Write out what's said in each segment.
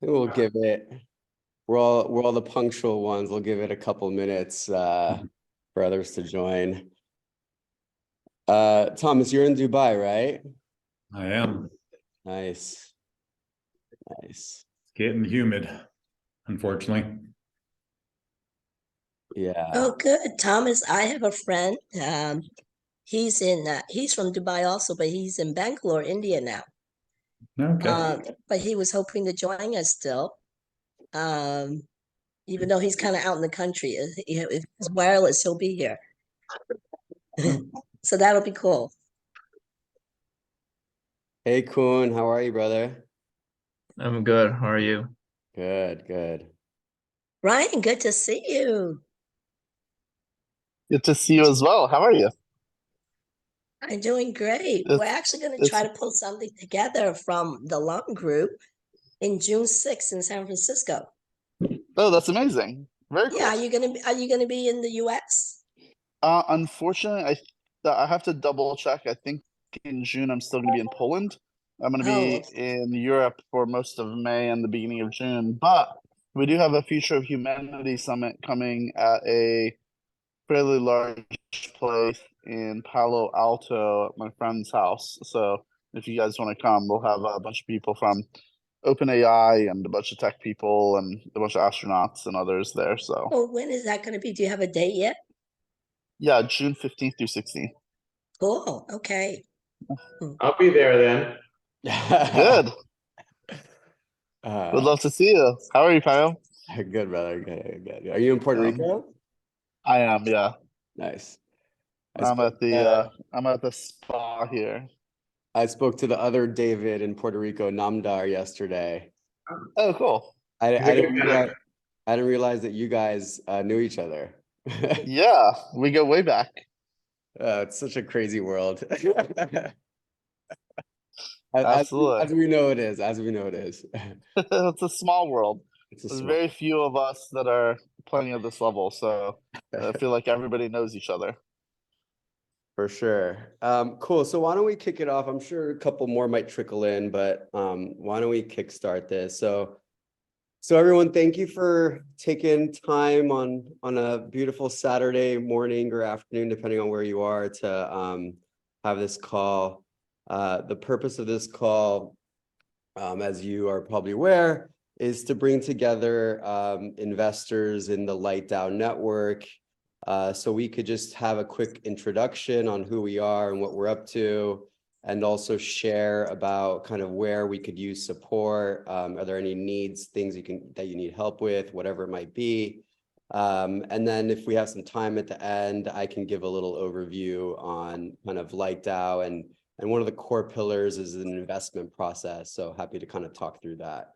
We'll give it. We're all the punctual ones. We'll give it a couple minutes for others to join. Thomas, you're in Dubai, right? I am. Nice. Nice. Getting humid, unfortunately. Yeah. Oh, good. Thomas, I have a friend. He's from Dubai also, but he's in Bangalore, India now. Okay. But he was hoping to join us still. Even though he's kind of out in the country. If it's wireless, he'll be here. So that'll be cool. Hey, Kun, how are you, brother? I'm good. How are you? Good, good. Ryan, good to see you. Good to see you as well. How are you? I'm doing great. We're actually going to try to pull something together from the Lung Group in June 6th in San Francisco. Oh, that's amazing. Very cool. Yeah, are you gonna be in the US? Unfortunately, I have to double check. I think in June I'm still gonna be in Poland. I'm gonna be in Europe for most of May and the beginning of June. But we do have a Future of Humanity Summit coming at a fairly large place in Palo Alto at my friend's house. So if you guys want to come, we'll have a bunch of people from OpenAI and a bunch of tech people and a bunch of astronauts and others there. So Well, when is that going to be? Do you have a date yet? yeah, June 15th through 16th. Cool. Okay. I'll be there then. Good. Would love to see you. How are you, Pio? Good, brother. Good, good. Are you in Puerto Rico? I am, yeah. Nice. I'm at the spa here. I spoke to the other David in Puerto Rico, Namdar, yesterday. Oh, cool. I didn't realize that you guys knew each other. Yeah, we go way back. It's such a crazy world. Absolutely. As we know it is. As we know it is. It's a small world. There's very few of us that are playing at this level, so I feel like everybody knows each other. For sure. Cool. So why don't we kick it off? I'm sure a couple more might trickle in, but why don't we kickstart this? So everyone, thank you for taking time on a beautiful Saturday morning or afternoon, depending on where you are, to have this call. The purpose of this call, as you are probably aware, is to bring together investors in the LightDAO network. So we could just have a quick introduction on who we are and what we're up to, and also share about kind of where we could use support. Are there any needs, things that you need help with, whatever it might be. And then if we have some time at the end, I can give a little overview on kind of LightDAO, and one of the core pillars is an investment process. So happy to kind of talk through that.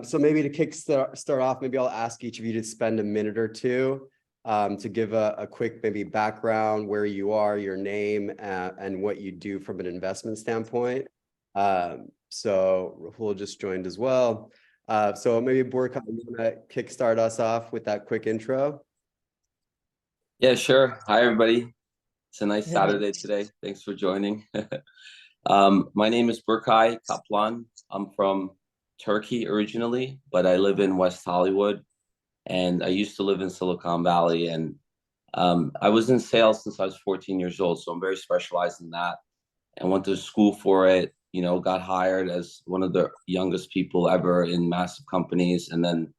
So maybe to start off, maybe I'll ask each of you to spend a minute or two to give a quick maybe background, where you are, your name, and what you do from an investment standpoint. So Rahul just joined as well. So maybe Burkhard, you want to kickstart us off with that quick intro? Yeah, sure. Hi, everybody. It's a nice Saturday today. Thanks for joining. My name is Burkhard Kaplan. I'm from Turkey originally, but I live in West Hollywood. And I used to live in Silicon Valley, and I was in sales since I was 14 years old. So I'm very specialized in that, and went to school for it, got hired as one of the youngest people ever in massive companies. And then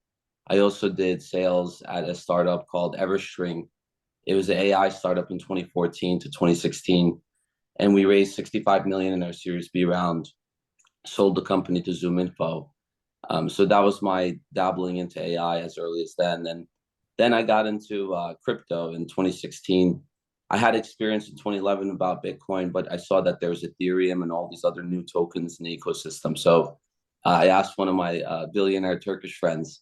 I also did sales at a startup called Everstring. It was an AI startup in 2014 to 2016. And we raised 65 million in our Series B round, sold the company to ZoomInfo. So that was my dabbling into AI as early as then. And then I got into crypto in 2016. I had experience in 2011 about Bitcoin, but I saw that there was Ethereum and all these other new tokens in the ecosystem. So I asked one of my billionaire Turkish friends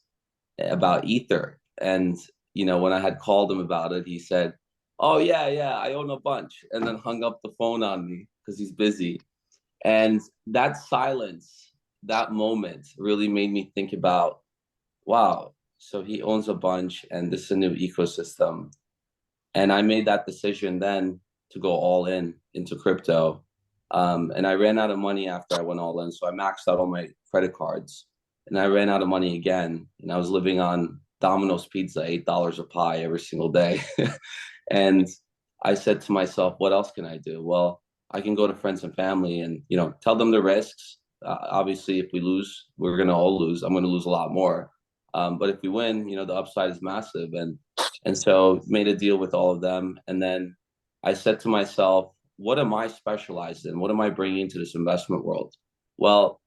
about Ether. And, when I had called him about it, he said, "Oh, yeah, I own a bunch," and then hung up the phone on me because he's busy. And that silence, that moment really made me think about, wow, so he owns a bunch and this is a new ecosystem. And I made that decision then to go all into crypto. And I ran out of money after I went all in. So I maxed out all my credit cards. and I ran out of money again. And I was living on Domino's pizza, $8 a pie every single day. And I said to myself, what else can I do? Well, I can go to friends and family and, tell them the risks. Obviously, if we lose, we're going to all lose. I'm going to lose a lot more. But if we win, the upside is massive. And so made a deal with all of them. And then I said to myself, what am I specialized in? What am I bringing to this investment world? Well,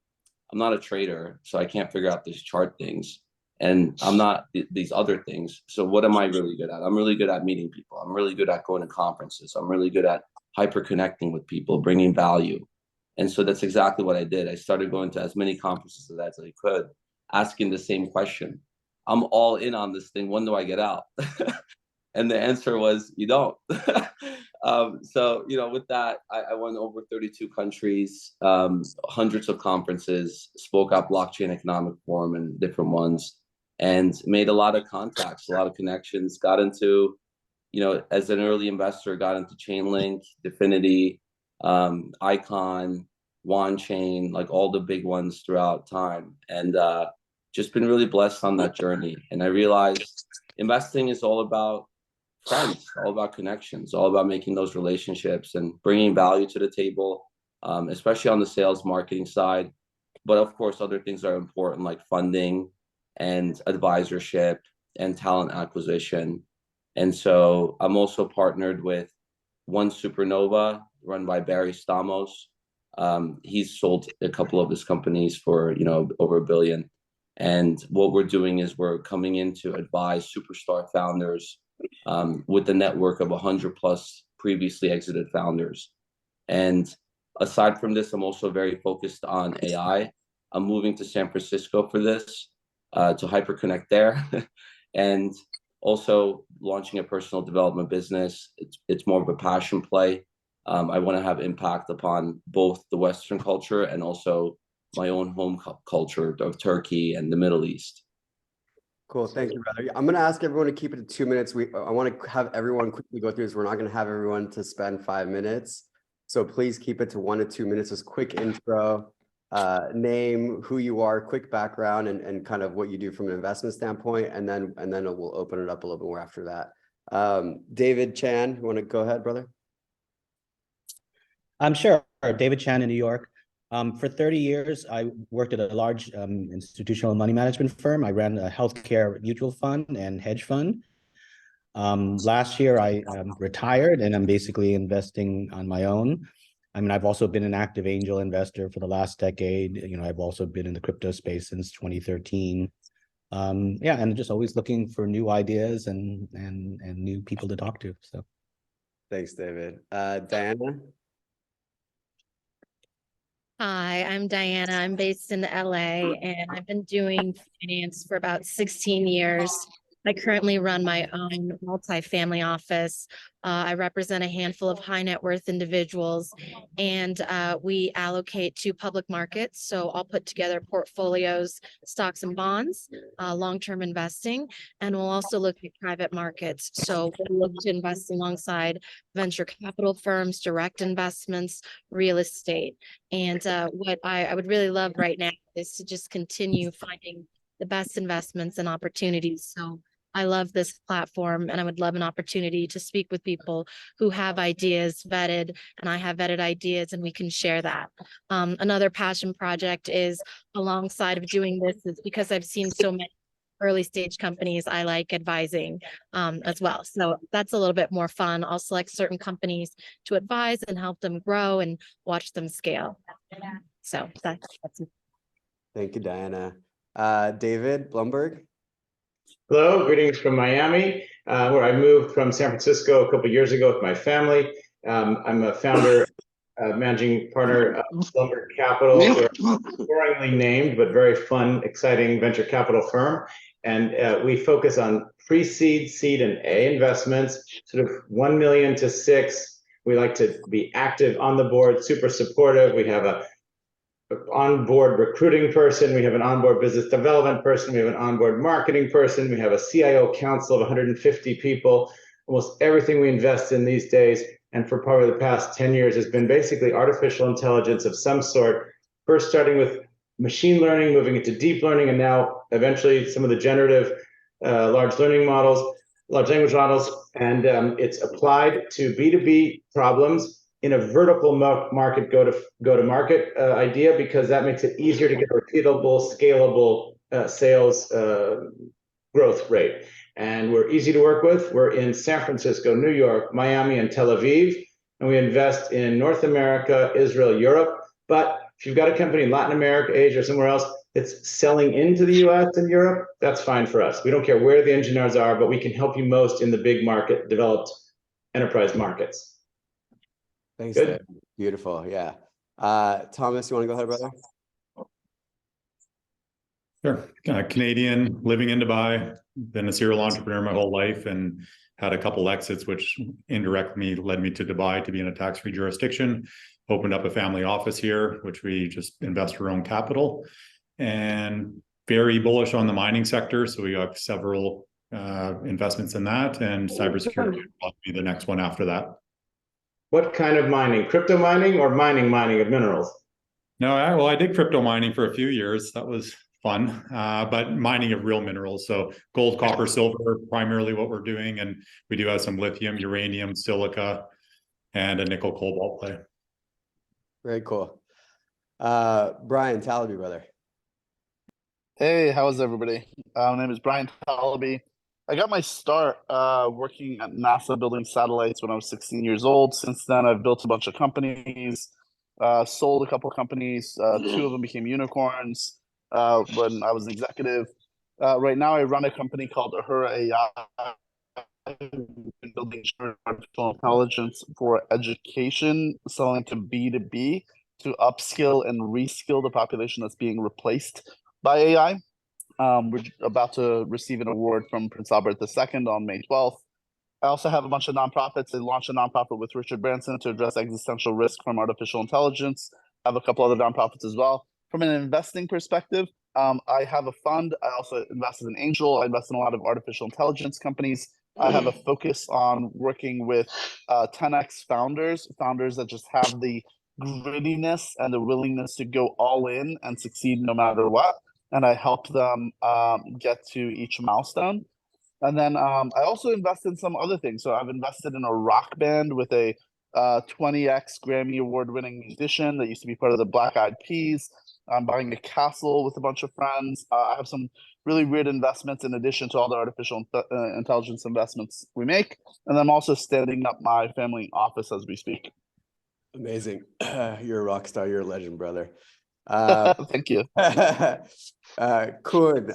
I'm not a trader, so I can't figure out these chart things. And I'm not these other things. So what am I really good at? I'm really good at meeting people. I'm really good at going to conferences. I'm really good at hyper connecting with people, bringing value. And so that's exactly what I did. I started going to as many conferences as I could, asking the same question. I'm all in on this thing. When do I get out? And the answer was, you don't. So, with that, I went over 32 countries, hundreds of conferences, spoke at Blockchain Economic Forum and different ones, and made a lot of contacts, a lot of connections, got into, as an early investor, got into Chainlink, Dfinity, Icon, Wanchain, like all the big ones throughout time. And just been really blessed on that journey. And I realized investing is all about friends, all about connections, all about making those relationships and bringing value to the table, especially on the sales marketing side. But of course, other things are important like funding and advisorship and talent acquisition. And so I'm also partnered with One Supernova, run by Barry Stamos. He's sold a couple of his companies for, over $1 billion. And what we're doing is we're coming in to advise superstar founders with the network of 100 plus previously exited founders. And aside from this, I'm also very focused on AI. I'm moving to San Francisco for this, to hyperconnect there. And also launching a personal development business. It's more of a passion play. I want to have impact upon both the Western culture and also my own home culture of Turkey and the Middle East. Cool. Thank you, brother. I'm going to ask everyone to keep it to 2 minutes. I want to have everyone quickly go through this. We're not going to have everyone to spend 5 minutes. So please keep it to 1 to 2 minutes. Just quick intro, name, who you are, quick background, and kind of what you do from an investment standpoint. And then we'll open it up a little bit more after that. David Chan, you want to go ahead, brother? I'm sure. David Chan in New York. For 30 years, I worked at a large institutional money management firm. I ran a healthcare mutual fund and hedge fund. Last year, I retired and I'm basically investing on my own. I mean, I've also been an active angel investor for the last decade. I've also been in the crypto space since 2013. And just always looking for new ideas and new people to talk to. So, thanks, David. Diana. Hi, I'm Diana. I'm based in LA and I've been doing finance for about 16 years. I currently run my own multifamily office. I represent a handful of high net worth individuals and we allocate to public markets. So I'll put together portfolios, stocks and bonds, long-term investing, and we'll also look at private markets. So we'll look to invest alongside venture capital firms, direct investments, real estate. And what I would really love right now is to just continue finding the best investments and opportunities. So I love this platform and I would love an opportunity to speak with people who have ideas vetted and I have vetted ideas and we can share that. Another passion project is alongside of doing this is because I've seen so many early stage companies, I like advising as well. So that's a little bit more fun. I'll select certain companies to advise and help them grow and watch them scale. So that's it. Thank you, Diana. David Blumberg. Hello, greetings from Miami, where I moved from San Francisco a couple of years ago with my family. I'm a founder, managing partner of Blumberg Capital. We're a boringly named, but very fun, exciting venture capital firm. And we focus on pre-seed, seed, and A investments, sort of 1 million to 6. We like to be active on the board, super supportive. We have a onboard recruiting person, we have an onboard business development person, we have an onboard marketing person, we have a CIO council of 150 people. Almost everything we invest in these days, and for probably the past 10 years, has been basically artificial intelligence of some sort. First starting with machine learning, moving into deep learning, and now eventually some of the generative large language models, and it's applied to B2B problems in a vertical market go to market idea, because that makes it easier to get a repeatable, scalable sales growth rate. And we're easy to work with. We're in San Francisco, New York, Miami, and Tel Aviv, and we invest in North America, Israel, Europe. But if you've got a company in Latin America, Asia, or somewhere else that's selling into the US and Europe, that's fine for us. We don't care where the engineers are, but we can help you most in the big market, developed enterprise markets. Thanks, Good. Dave. Beautiful. Yeah. Thomas, you want to go ahead, brother? Sure. Canadian, living in Dubai, been a serial entrepreneur my whole life and had a couple exits, which indirectly led me to Dubai to be in a tax-free jurisdiction. Opened up a family office here, which we just invest our own capital, and very bullish on the mining sector. So we got several investments in that, and cybersecurity will be the next one after that. What kind of mining? Crypto mining or mining of minerals? No, I did crypto mining for a few years. That was fun, but mining of real minerals. So gold, copper, silver, primarily what we're doing. And we do have some lithium, uranium, silica, and a nickel cobalt play. Very cool. Brian Talaby, brother. Hey, how's everybody? My name is Brian Talaby. I got my start working at NASA building satellites when I was 16 years old. Since then, I've built a bunch of companies, sold a couple companies. 2 of them became unicorns when I was an executive. Right now, I run a company called Ahura AI, building artificial intelligence for education, selling to B2B to upskill and reskill the population that's being replaced by AI. We're about to receive an award from Prince Albert II on May 12th. I also have a bunch of nonprofits. I launched a nonprofit with Richard Branson to address existential risk from artificial intelligence. I have a couple other nonprofits as well. From an investing perspective, I have a fund. I also invest as an angel. I invest in a lot of artificial intelligence companies. I have a focus on working with 10x founders that just have the grittiness and the willingness to go all in and succeed no matter what. And I help them get to each milestone. And then I also invest in some other things. So I've invested in a rock band with a 20x Grammy award-winning musician that used to be part of the Black Eyed Peas. I'm buying a castle with a bunch of friends. I have some really weird investments in addition to all the artificial intelligence investments we make. And I'm also standing up my family office as we speak. Amazing. You're a rock star. You're a legend, brother. Thank you. Kun's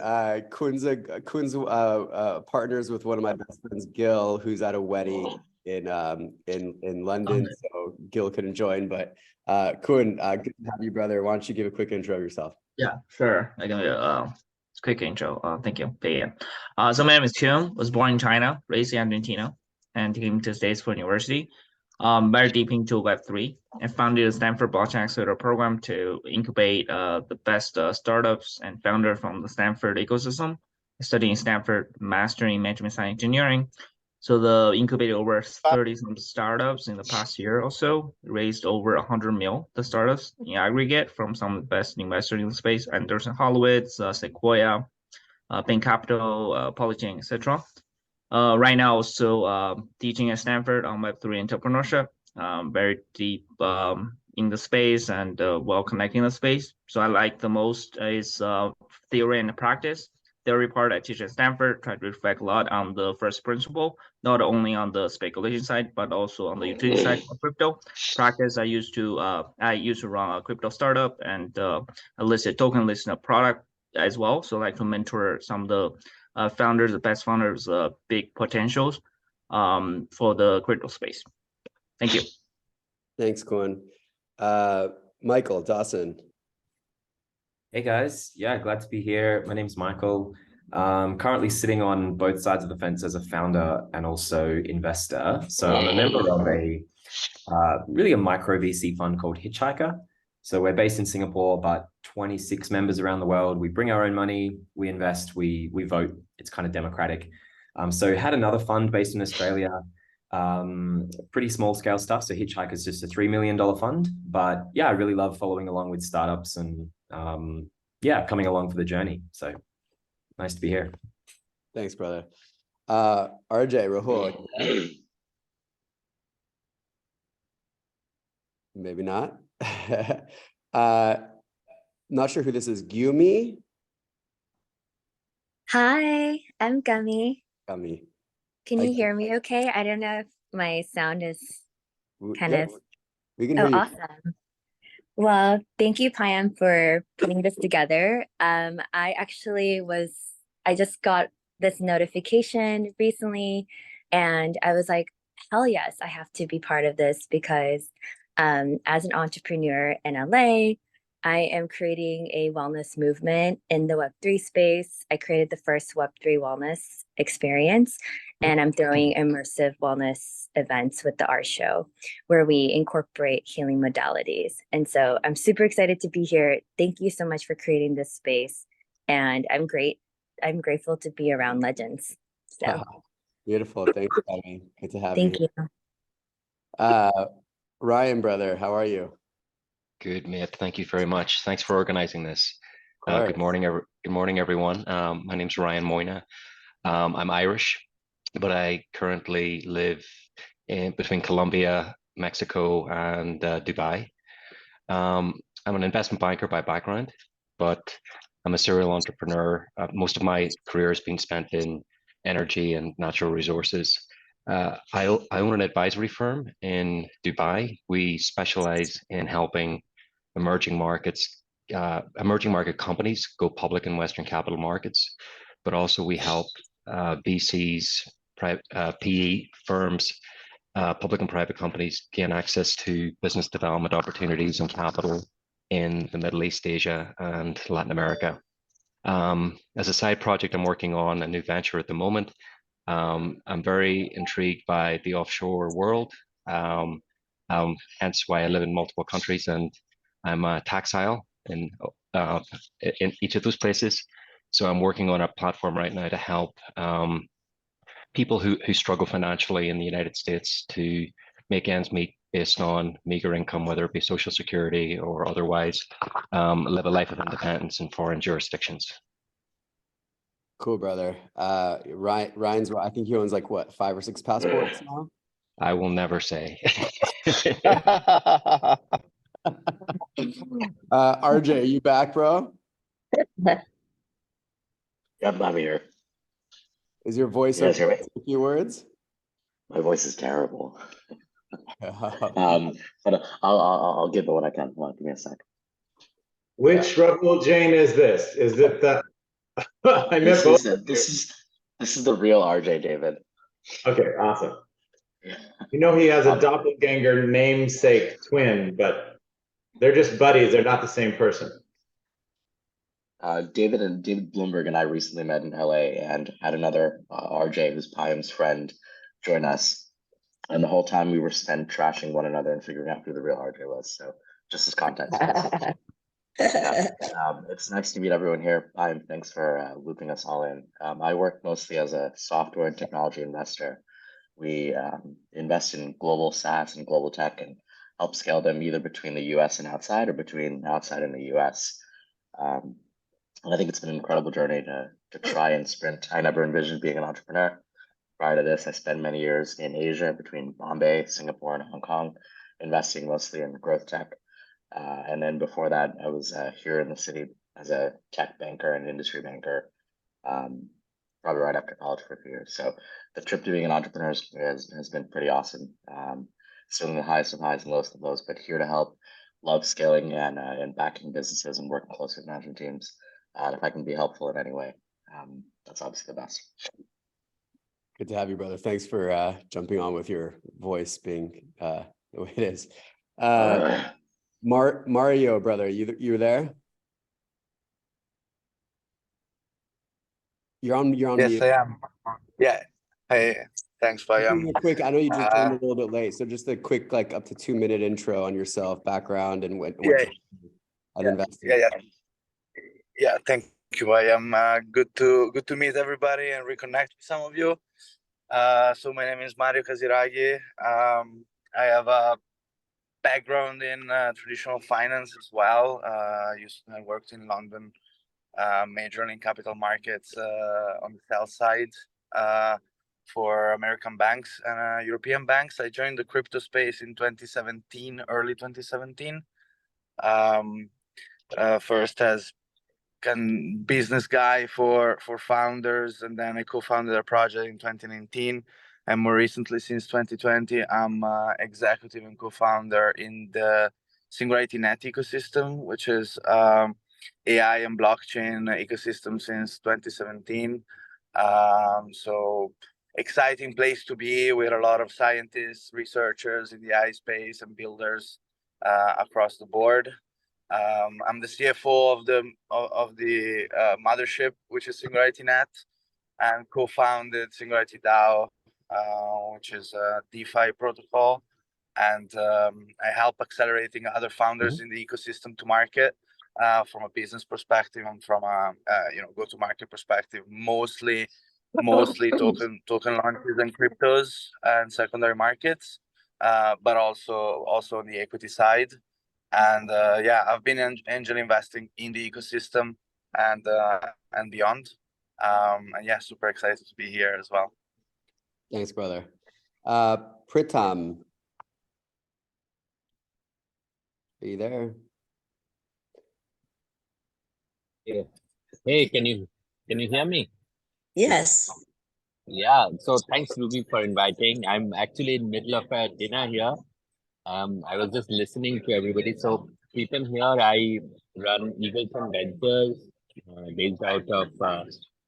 partners with one of my best friends, Gil, who's at a wedding in London. So Gil couldn't join, but Kun, good to have you, brother. Why don't you give a quick intro of yourself? Yeah, sure. I can quick intro. Thank you, Peyton. So my name is Kun. Was born in China, raised in Argentina, and came to the States for university. Very deep into Web3, and founded the Stanford Blockchain Accelerator program to incubate the best startups and founders from the Stanford ecosystem. Studying Stanford, mastering management science engineering. So the incubated over 30 some startups in the past year or so, raised over 100 mil the startups in aggregate from some of the best investors in the space, Anderson Horowitz, Sequoia, Bain Capital, Polychain, etc. Right now, also teaching at Stanford on Web3 entrepreneurship, very deep in the space and well connecting the space. So I like the most is theory and practice. Theory part I teach at Stanford, try to reflect a lot on the first principle, not only on the speculation side, but also on the utility side of crypto. Practice I used to run a crypto startup and a listed token, listed a product as well. So I like to mentor some of the founders, the best founders, big potentials for the crypto space. Thank you. Thanks, Kun. Michael Dawson. Hey guys, yeah, glad to be here. My name's Michael. Currently sitting on both sides of the fence as a founder and also investor. So I'm a member of really a micro VC fund called Hitchhiker. So we're based in Singapore, but 26 members around the world. We bring our own money, we invest, we vote. It's kind of democratic. So had another fund based in Australia, pretty small scale stuff. So Hitchhiker is just a $3 million fund, but yeah, I really love following along with startups and yeah, coming along for the journey. So nice to be here. Thanks, brother. RJ, Rahul. Maybe not. Not sure who this is. Gyumi? Hi, I'm Gummy. Gummy. Can Hi, you hear me okay? I don't know if my sound is kind Yep, of. we can hear Oh, you. awesome. Well, thank you, Payam, for putting this together. I just got this notification recently, and I was like, hell yes, I have to be part of this because as an entrepreneur in LA, I am creating a wellness movement in the Web3 space. I created the first Web3 wellness experience, and I'm throwing immersive wellness events with the art show where we incorporate healing modalities. And so I'm super excited to be here. Thank you so much for creating this space. And I'm grateful to be around legends. So Beautiful. Thanks, Gummy. Good to have thank you. Ryan, brother, how are you? Good, mate. Thank you very much. Thanks for organizing this. Of Good morning, everyone. My name's Ryan Moyna. I'm Irish, but I currently live between Colombia, Mexico, and Dubai. I'm an investment banker by background, but I'm a serial entrepreneur. Most of my career has been spent in energy and natural resources. I own an advisory firm in Dubai. We specialize in helping emerging market companies go public in Western capital markets, but also we help VCs, PE firms, public and private companies gain access to business development opportunities and capital in the Middle East, Asia, and Latin America. As a side project, I'm working on a new venture at the moment. I'm very intrigued by the offshore world, hence why I live in multiple countries, and I'm a taxile in each of those places. So I'm working on a platform right now to help people who struggle financially in the United States to make ends meet based on meager income, whether it be Social Security or otherwise, live a life of independence in foreign jurisdictions. Cool, brother. Ryan's, I think he owns like what, 5 or 6 passports now? I will never say. RJ, are you back, bro? Yep, I'm here. Is your voice You guys okay? hear me? A few words? My voice is terrible. But I'll give it what I can. Hold on, give me a sec. Which Rahul Jain is this? Is it the I met both. This is the real RJ David. Okay, awesome. You know he has a doppelganger namesake twin, but they're just buddies. They're not the same person. David Bloomberg and I recently met in LA and had another RJ, who's Payam's friend, join us. And the whole time we were spent trashing one another and figuring out who the real RJ was. So just as context. Yeah. It's nice to meet everyone here. Payam, thanks for looping us all in. I work mostly as a software and technology investor. We invest in global SaaS and global tech and help scale them either between the US and outside or between outside and the US. And I think it's been an incredible journey to try and sprint. I never envisioned being an entrepreneur. Prior to this, I spent many years in Asia between Bombay, Singapore, and Hong Kong, investing mostly in growth tech. And then before that, I was here in the city as a tech banker and industry banker, probably right after college for a few years. So the trip to being an entrepreneur has been pretty awesome. Certainly the highest of highs and lowest of lows, but here to help, love scaling and backing businesses and working closely with management teams. If I can be helpful in any way, that's obviously the best. Good to have you, brother. Thanks for jumping on with your voice being the way it is. Mario, brother, you there? You're on Yes, mute. I am. Yeah. Hey, thanks, Payam. Quick, I know you just joined a little bit late, so just a quick, like up to 2-minute intro on yourself, background, and what I'd invest in. Yeah. Thank you, Payam. Good to meet everybody and reconnect with some of you. So my name is Mario Casiraghi. I have a background in traditional finance as well. I worked in London, majorly in capital markets on the sell side for American banks and European banks. I joined the crypto space in 2017, early 2017. First as business guy for founders, and then I co-founded a project in 2019. And more recently, since 2020, I'm executive and co-founder in the Singularity Net ecosystem, which is AI and blockchain ecosystem since 2017. So exciting place to be with a lot of scientists, researchers in the AI space and builders across the board. I'm the CFO of the mothership, which is Singularity Net, and co-founded Singularity DAO, which is a DeFi protocol. And I help accelerating other founders in the ecosystem to market from a business perspective and from a go-to-market perspective, mostly token launches and cryptos and secondary markets, but also on the equity side. And I've been angel investing in the ecosystem and beyond. And super excited to be here as well. Thanks, brother. Pritam, are you there? Yeah. Hey, can you hear me? Yes. Yeah, so thanks Ruby for inviting. I'm actually in middle of a dinner here. I was just listening to everybody. So Pritam here, I run Eagleton Ventures based out of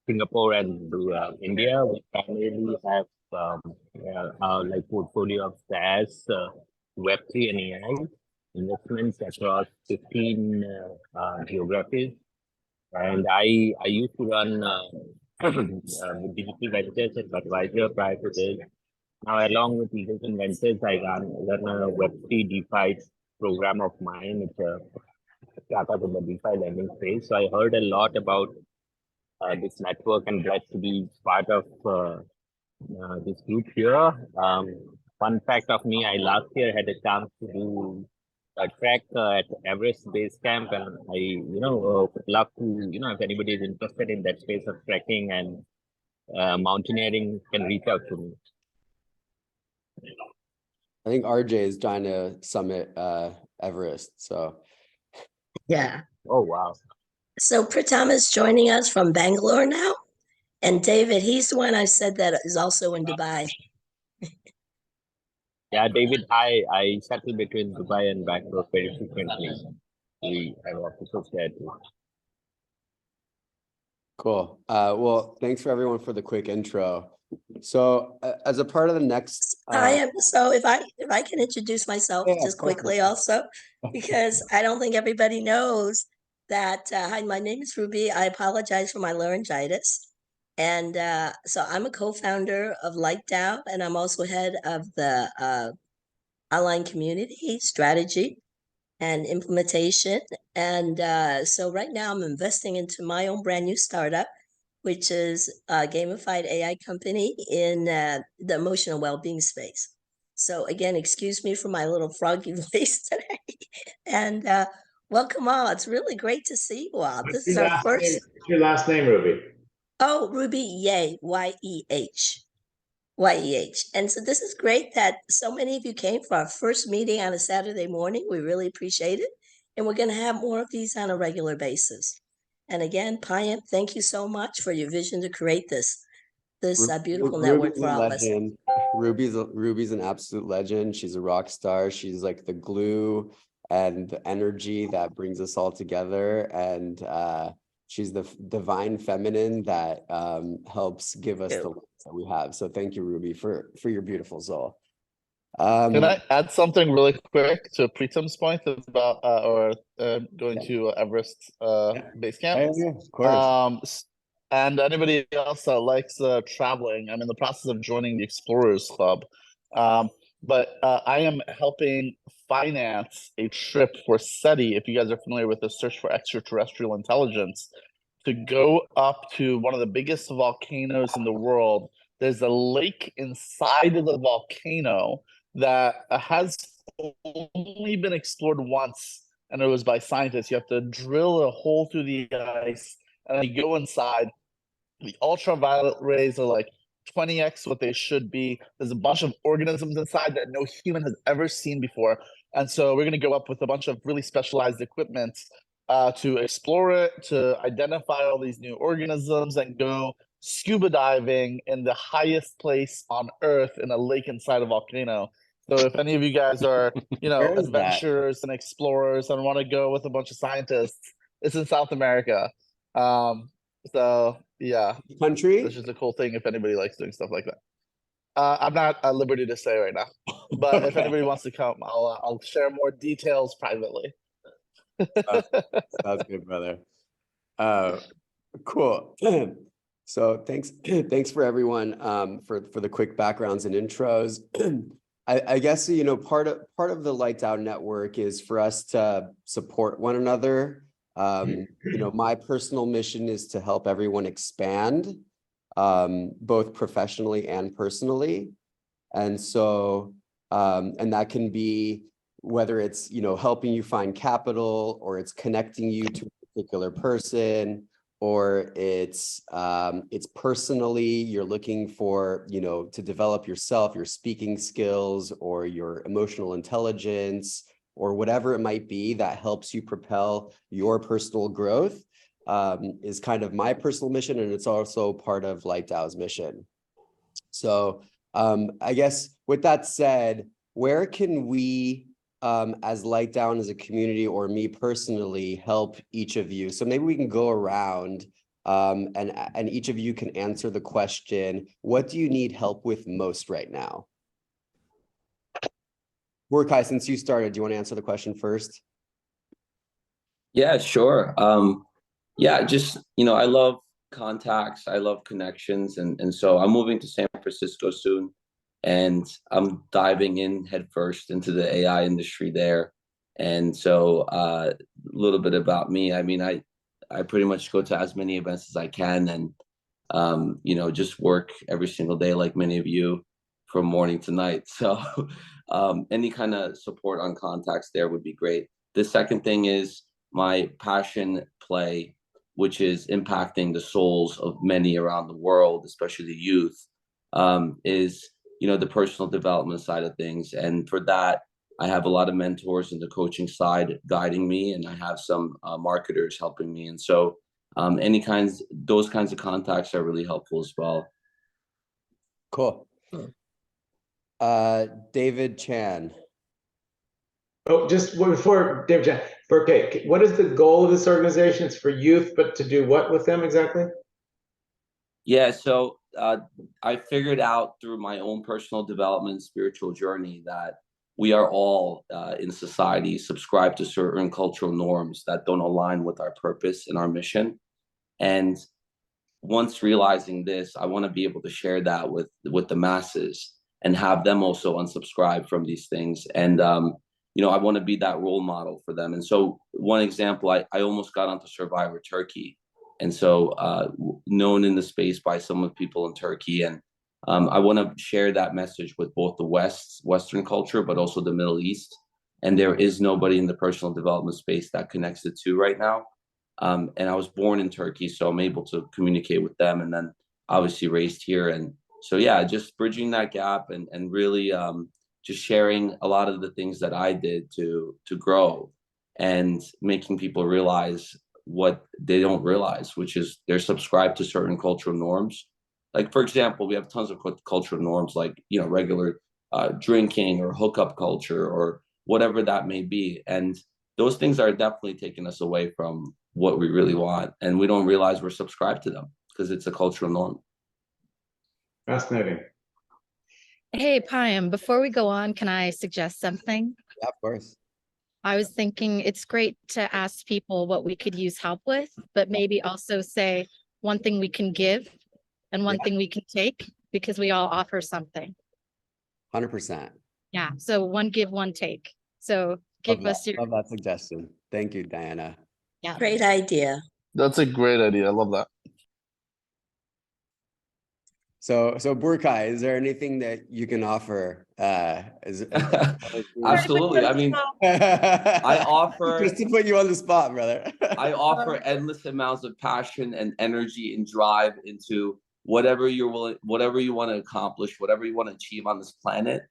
Singapore and India. We primarily have like portfolio of SaaS, Web3 and AI investments across 15 geographies. And I used to run Digital Ventures and Budweiser prior to this. Now, along with Eagleton Ventures, I run a Web3 DeFi program of mine. It's a startup in the DeFi lending space. So I heard a lot about this network and glad to be part of this group here. Fun fact of me, I last year had a chance to do a track at Everest Base Camp, and I, would love to, if anybody is interested in that space of trekking and mountaineering, can reach out to me. I think RJ is trying to summit Everest. So yeah. Oh wow. So Pritam is joining us from Bangalore now. And David, he's the one I said that is also in Dubai. Yeah, David, I settle between Dubai and Bangalore very frequently. We have offices there too. Cool. Well, thanks for everyone for the quick intro. So as a part of the next So if I can introduce myself just quickly also, because I don't think everybody knows that hi, my name is Ruby. I apologize for my laryngitis. And so I'm a co-founder of LightDAO, and I'm also head of the online community strategy and implementation. And so right now I'm investing into my own brand new startup, which is a gamified AI company in the emotional well-being space. So again, excuse me for my little froggy voice today. And welcome all. It's really great to see you all. This is our first. What's your last name, Ruby? Oh, Ruby Yeh, Y-E-H. Y-E-H. And so this is great that so many of you came for our first meeting on a Saturday morning. We really appreciate it. And we're going to have more of these on a regular basis. And again, Payam, thank you so much for your vision to create this beautiful network for all of us. Ruby's an absolute legend. She's a rock star. She's like the glue and the energy that brings us all together. And she's the divine feminine that helps give us the life that we have. So thank you, Ruby, for your beautiful soul. Can I add something really quick to Pritam's point about going to Everest Base Camp? Yeah, of course. And anybody else that likes traveling, I'm in the process of joining the Explorers Club. But I am helping finance a trip for SETI, if you guys are familiar with the search for extraterrestrial intelligence, to go up to one of the biggest volcanoes in the world. There's a lake inside of the volcano that has only been explored once, and it was by scientists. You have to drill a hole through the ice, and then you go inside. The ultraviolet rays are like 20x what they should be. There's a bunch of organisms inside that no human has ever seen before. And so we're going to go up with a bunch of really specialized equipment to explore it, to identify all these new organisms, and go scuba diving in the highest place on Earth in a lake inside a volcano. So if any of you guys are, you know, Where is that? adventurers and explorers and want to go with a bunch of scientists, it's in South America. So yeah, Country? which is a cool thing if anybody likes doing stuff like that. I'm not at liberty to say right now, but if anybody wants to come, I'll share more details privately. Sounds good, brother. Cool. So thanks for everyone for the quick backgrounds and intros. I guess, you know, part of the Light DAO network is for us to support one another. You know, my personal mission is to help everyone expand, both professionally and personally. And so, and that can be whether it's, you know, helping you find capital, or it's connecting you to a particular person, or it's personally, you're looking for, you know, to develop yourself, your speaking skills, or your emotional intelligence, or whatever it might be that helps you propel your personal growth, is kind of my personal mission. And it's also part of Light DAO's mission. So I guess with that said, where can we, as Light DAO, as a community, or me personally, help each of you? So maybe we can go around and each of you can answer the question, what do you need help with most right now? Burkhai, since you started, do you want to answer the question first? Yeah, sure. Yeah, just, you know, I love contacts, I love connections, and so I'm moving to San Francisco soon, and I'm diving in headfirst into the AI industry there. And so a little bit about me. I mean, I pretty much go to as many events as I can, and you know, just work every single day like many of you from morning to night. So any kind of support on contacts there would be great. The second thing is my passion play, which is impacting the souls of many around the world, especially the youth, is, you know, the personal development side of things. And for that, I have a lot of mentors in the coaching side guiding me, and I have some marketers helping me. And so those kinds of contacts are really helpful as well. Cool. David Chan. Oh, just before David Chan, okay, what is the goal of this organization? It's for youth, but to do what with them exactly? Yeah, so I figured out through my own personal development, spiritual journey, that we are all in society subscribed to certain cultural norms that don't align with our purpose and our mission. And once realizing this, I want to be able to share that with the masses and have them also unsubscribe from these things. And you know, I want to be that role model for them. And so one example, I almost got onto Survivor Turkey. And so known in the space by some of the people in Turkey. And I want to share that message with both the Western culture, but also the Middle East. And there is nobody in the personal development space that connects the two right now. And I was born in Turkey, so I'm able to communicate with them, and then obviously raised here. And so, yeah, just bridging that gap and really just sharing a lot of the things that I did to grow, and making people realize what they don't realize, which is they're subscribed to certain cultural norms. Like, for example, we have tons of cultural norms, like, you know, regular drinking or hookup culture or whatever that may be. And those things are definitely taking us away from what we really want. And we don't realize we're subscribed to them because it's a cultural norm. Fascinating. Hey, Payam, before we go on, can I suggest something? Yeah, of course. I was thinking it's great to ask people what we could use help with, but maybe also say one thing we can give and one thing we can take, because we all offer something. 100%. Yeah, so one give, one take. So give us your... Love that suggestion. Thank you, Diana. Yeah. Great idea. That's a great idea. I love that. So Burkai, is there anything that you can offer? Absolutely. I mean, I offer just to put you on the spot, brother. I offer endless amounts of passion and energy and drive into whatever you're willing, whatever you want to accomplish, whatever you want to achieve on this planet.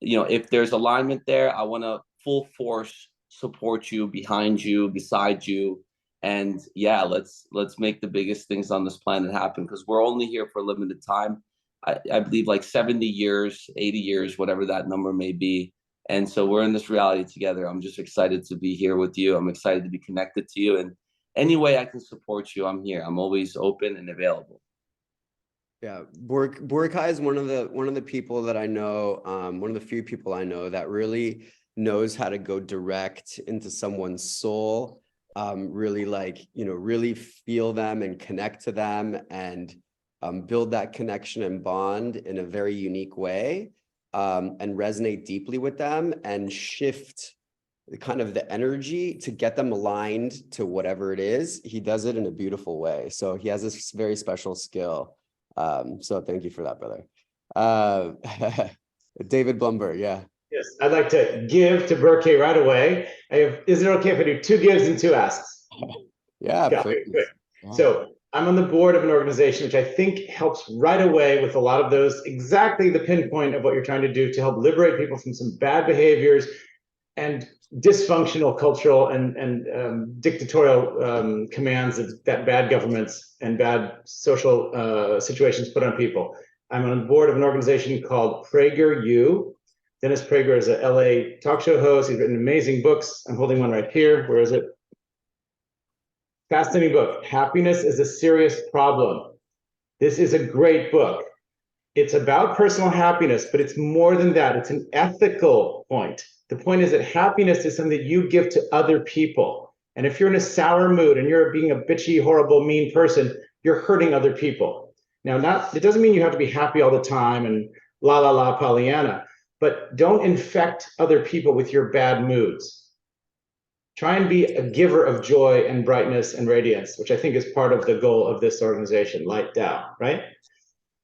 You know, if there's alignment there, I want to full force support you, behind you, beside you. And yeah, let's make the biggest things on this planet happen, because we're only here for a limited time. I believe like 70 years, 80 years, whatever that number may be. And so we're in this reality together. I'm just excited to be here with you. I'm excited to be connected to you. And any way I can support you, I'm here. I'm always open and available. Yeah, Burkai is one of the people that I know, one of the few people I know that really knows how to go direct into someone's soul, really really feel them and connect to them and build that connection and bond in a very unique way, and resonate deeply with them and shift the energy to get them aligned to whatever it is. He does it in a beautiful way. So he has this very special skill. So thank you for that, brother. David Blumberg, yeah. Yes, I'd like to give to Burkai right away. Is it okay if I do 2 gives and 2 asks? Yeah, please. Yeah. So I'm on the board of an organization which I think helps right away with a lot of those, exactly the pinpoint of what you're trying to do to help liberate people from some bad behaviors and dysfunctional cultural and dictatorial commands that bad governments and bad social situations put on people. I'm on the board of an organization called PragerU. Dennis Prager is a LA talk show host. He's written amazing books. I'm holding one right here. Where is it? Fascinating book. Happiness is a Serious Problem. This is a great book. It's about personal happiness, but it's more than that. It's an ethical point. The point is that happiness is something that you give to other people. And if you're in a sour mood and you're being a bitchy, horrible, mean person, you're hurting other people. Now, it doesn't mean you have to be happy all the time and la la la Pollyanna, but don't infect other people with your bad moods. Try and be a giver of joy and brightness and radiance, which I think is part of the goal of this organization, Light Tao, right?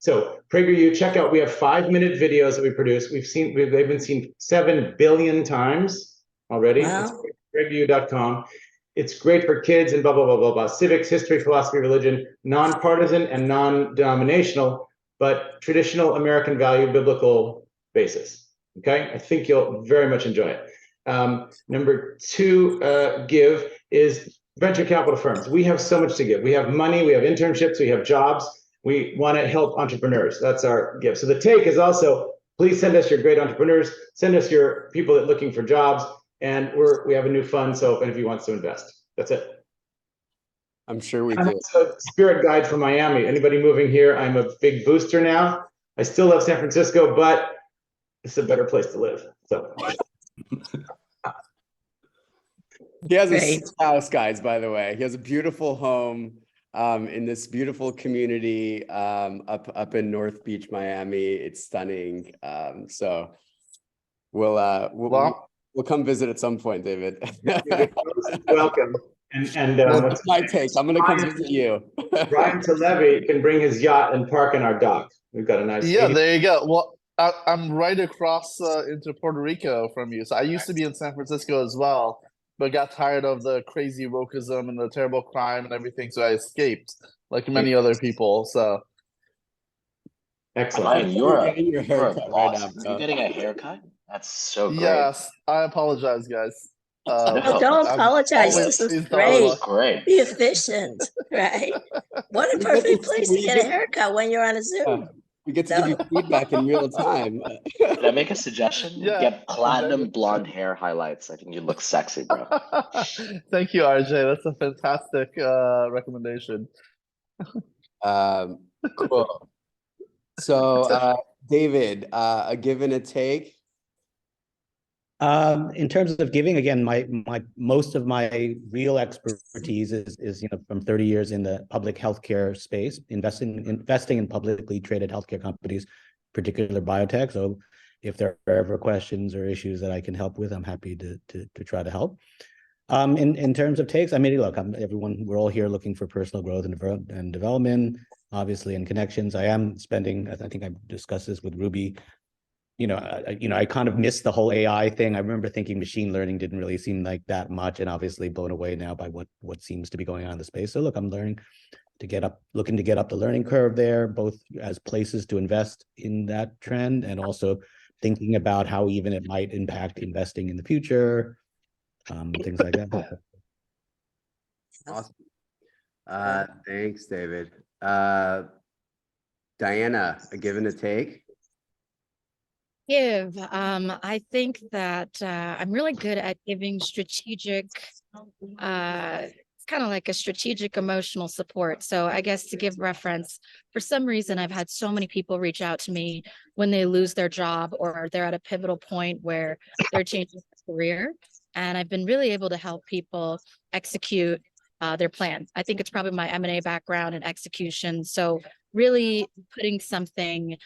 So PragerU, check out, we have 5-minute videos that we produce. They've been seen 7 billion times already. Wow. It's PragerU.com. It's great for kids and blah, blah, blah, blah, blah. Civics, history, philosophy, religion, nonpartisan and non-denominational, but traditional American value, biblical basis. Okay, I think you'll very much enjoy it. Number 2 give is venture capital firms. We have so much to give. We have money, we have internships, we have jobs. We want to help entrepreneurs. That's our gift. So the take is also, please send us your great entrepreneurs, send us your people that are looking for jobs, and we have a new fund, so if anybody wants to invest. That's it. I'm sure we I'm do. also a spirit guide from Miami. Anybody moving here? I'm a big booster now. I still love San Francisco, but it's a better place to live. So he has a house, guys, by the way. He has a beautiful home in this beautiful community up in North Beach, Miami. It's stunning. So we'll come visit at some point, David. Welcome. And that's my take. I'm gonna come visit you. Brian Televi can bring his yacht and park in our dock. We've got a nice. Yeah, there you go. Well, I'm right across into Puerto Rico from you. So I used to be in San Francisco as well, but got tired of the crazy wokeism and the terrible crime and everything, so I escaped, like many other people. So excellent. You're getting a haircut? That's so great. Yes, I apologize, guys. No, don't apologize. This is great. Great. Be efficient, right? What a perfect place to get a haircut when you're on a Zoom. We get to give you feedback in real time. Can I make a suggestion? Yeah. Get platinum blonde hair highlights. I think you look sexy, bro. Thank you, RJ. That's a fantastic recommendation. Cool. So, David, a give and a take. In terms of giving, again, my most of my real expertise is from 30 years in the public healthcare space, investing in publicly traded healthcare companies, particular biotech. So if there are ever questions or issues that I can help with, I'm happy to try to help. In terms of takes, I mean, look, we're all here looking for personal growth and development. obviously, and connections. I am spending, I think I've discussed this with Ruby. I kind of missed the whole AI thing. I remember thinking machine learning didn't really seem like that much, and obviously blown away now by what seems to be going on in the space. So look, I'm looking to get up the learning curve there, both as places to invest in that trend and also thinking about how even it might impact investing in the future, things like that. Awesome. Thanks, David. Diana, a give and a take? I think that I'm really good at giving strategic, it's kind of like a strategic emotional support. So I guess to give reference, for some reason, I've had so many people reach out to me when they lose their job or they're at a pivotal point where they're changing their career. And I've been really able to help people execute their plan. I think it's probably my M&A background and execution. So really putting something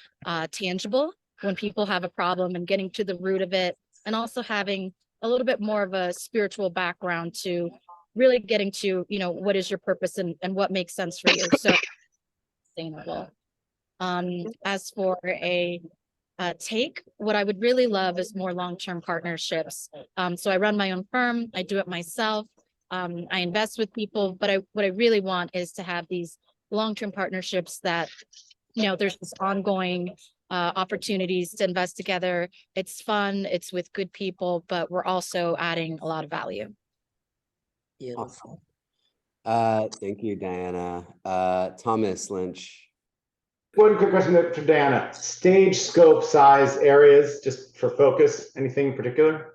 tangible when people have a problem and getting to the root of it, and also having a little bit more of a spiritual background to really getting to, what is your purpose and what makes sense for you. So sustainable. As for a take, what I would really love is more long-term partnerships. So I run my own firm, I do it myself. I invest with people, but what I really want is to have these long-term partnerships that, there's this ongoing opportunities to invest together. It's fun, it's with good people, but we're also adding a lot of value. Beautiful. Thank you, Diana. Thomas Lynch. One quick question for Diana. Stage, scope, size, areas, just for focus, anything in particular?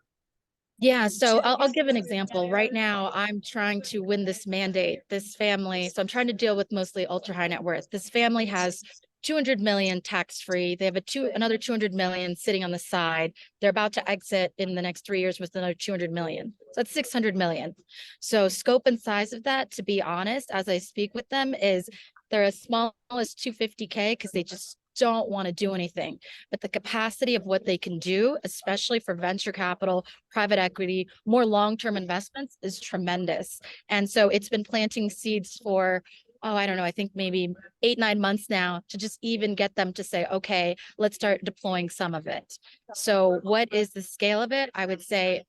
Yeah, so I'll give an example. Right now, I'm trying to win this mandate, this family. So I'm trying to deal with mostly ultra high net worth. This family has 200 million tax-free. They have another 200 million sitting on the side. They're about to exit in the next 3 years with another 200 million. So that's 600 million. So scope and size of that, to be honest, as I speak with them, is they're as small as 250K because they just don't want to do anything. But the capacity of what they can do, especially for venture capital, private equity, more long-term investments, is tremendous. And so it's been planting seeds for, I don't know, I think maybe 8-9 months now to just even get them to say, okay, let's start deploying some of it. So what is the scale of it? I would say,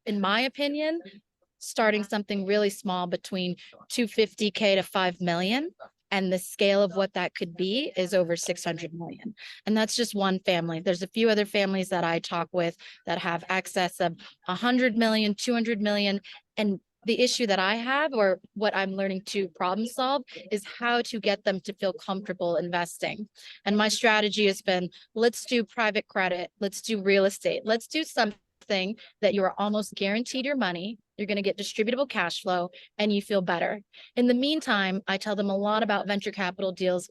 in my opinion, starting something really small between 250K to 5 million. And the scale of what that could be is over 600 million. And that's just one family. There's a few other families that I talk with that have excess of 100 million, 200 million. And the issue that I have, or what I'm learning to problem solve, is how to get them to feel comfortable investing. And my strategy has been, let's do private credit, let's do real estate, let's do something that you are almost guaranteed your money, you're going to get distributable cash flow, and you feel better. In the meantime, I tell them a lot about venture capital deals.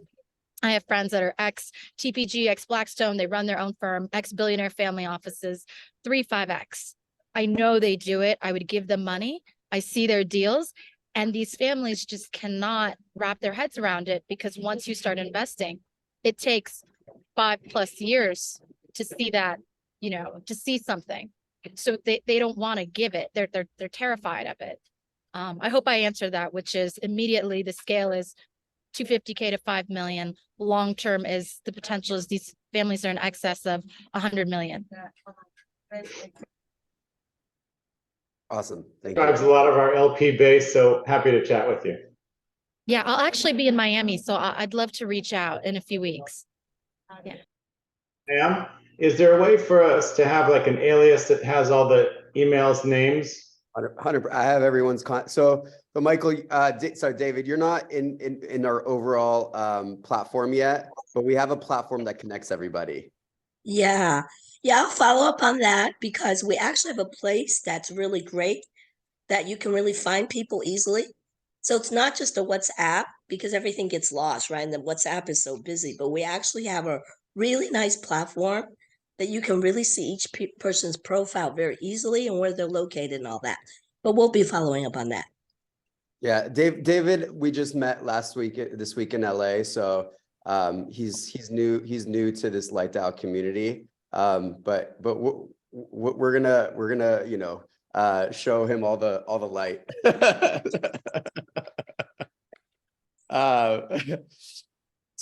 I have friends that are ex-TPG, ex-Blackstone, they run their own firm, ex-billionaire family offices, 3-5X. I know they do it. I would give them money. I see their deals, and these families just cannot wrap their heads around it, because once you start investing, it takes 5+ years to see that, to see something. So they don't want to give it. They're terrified of it. I hope I answered that, which is immediately the scale is 250K to 5 million. Long term is the potential is these families are in excess of 100 million. Awesome. Thank you. Drives a lot of our LP base, so happy to chat with you. Yeah, I'll actually be in Miami, so I'd love to reach out in a few weeks. Yeah. Ma'am, is there a way for us to have like an alias that has all the emails, names? 100. I have everyone's so Michael, sorry, David, you're not in our overall platform yet, but we have a platform that connects everybody. Yeah, I'll follow up on that, because we actually have a place that's really great that you can really find people easily. So it's not just a WhatsApp, because everything gets lost, right? And the WhatsApp is so busy, but we actually have a really nice platform that you can really see each person's profile very easily and where they're located and all that. But we'll be following up on that. Yeah, David, we just met this week in LA. So he's new to this Light DAO community. But we're gonna show him all the light.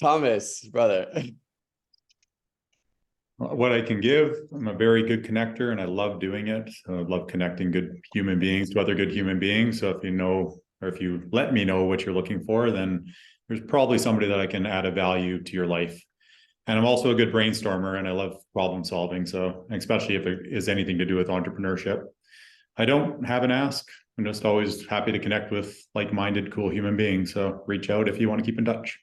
Thomas, brother. What I can give, I'm a very good connector and I love doing it. I love connecting good human beings to other good human beings. So if you know, or if you let me know what you're looking for, then there's probably somebody that I can add a value to your life. And I'm also a good brainstormer and I love problem solving. So especially if it is anything to do with entrepreneurship. I don't have an ask. I'm just always happy to connect with like-minded, cool human beings. So reach out if you want to keep in touch.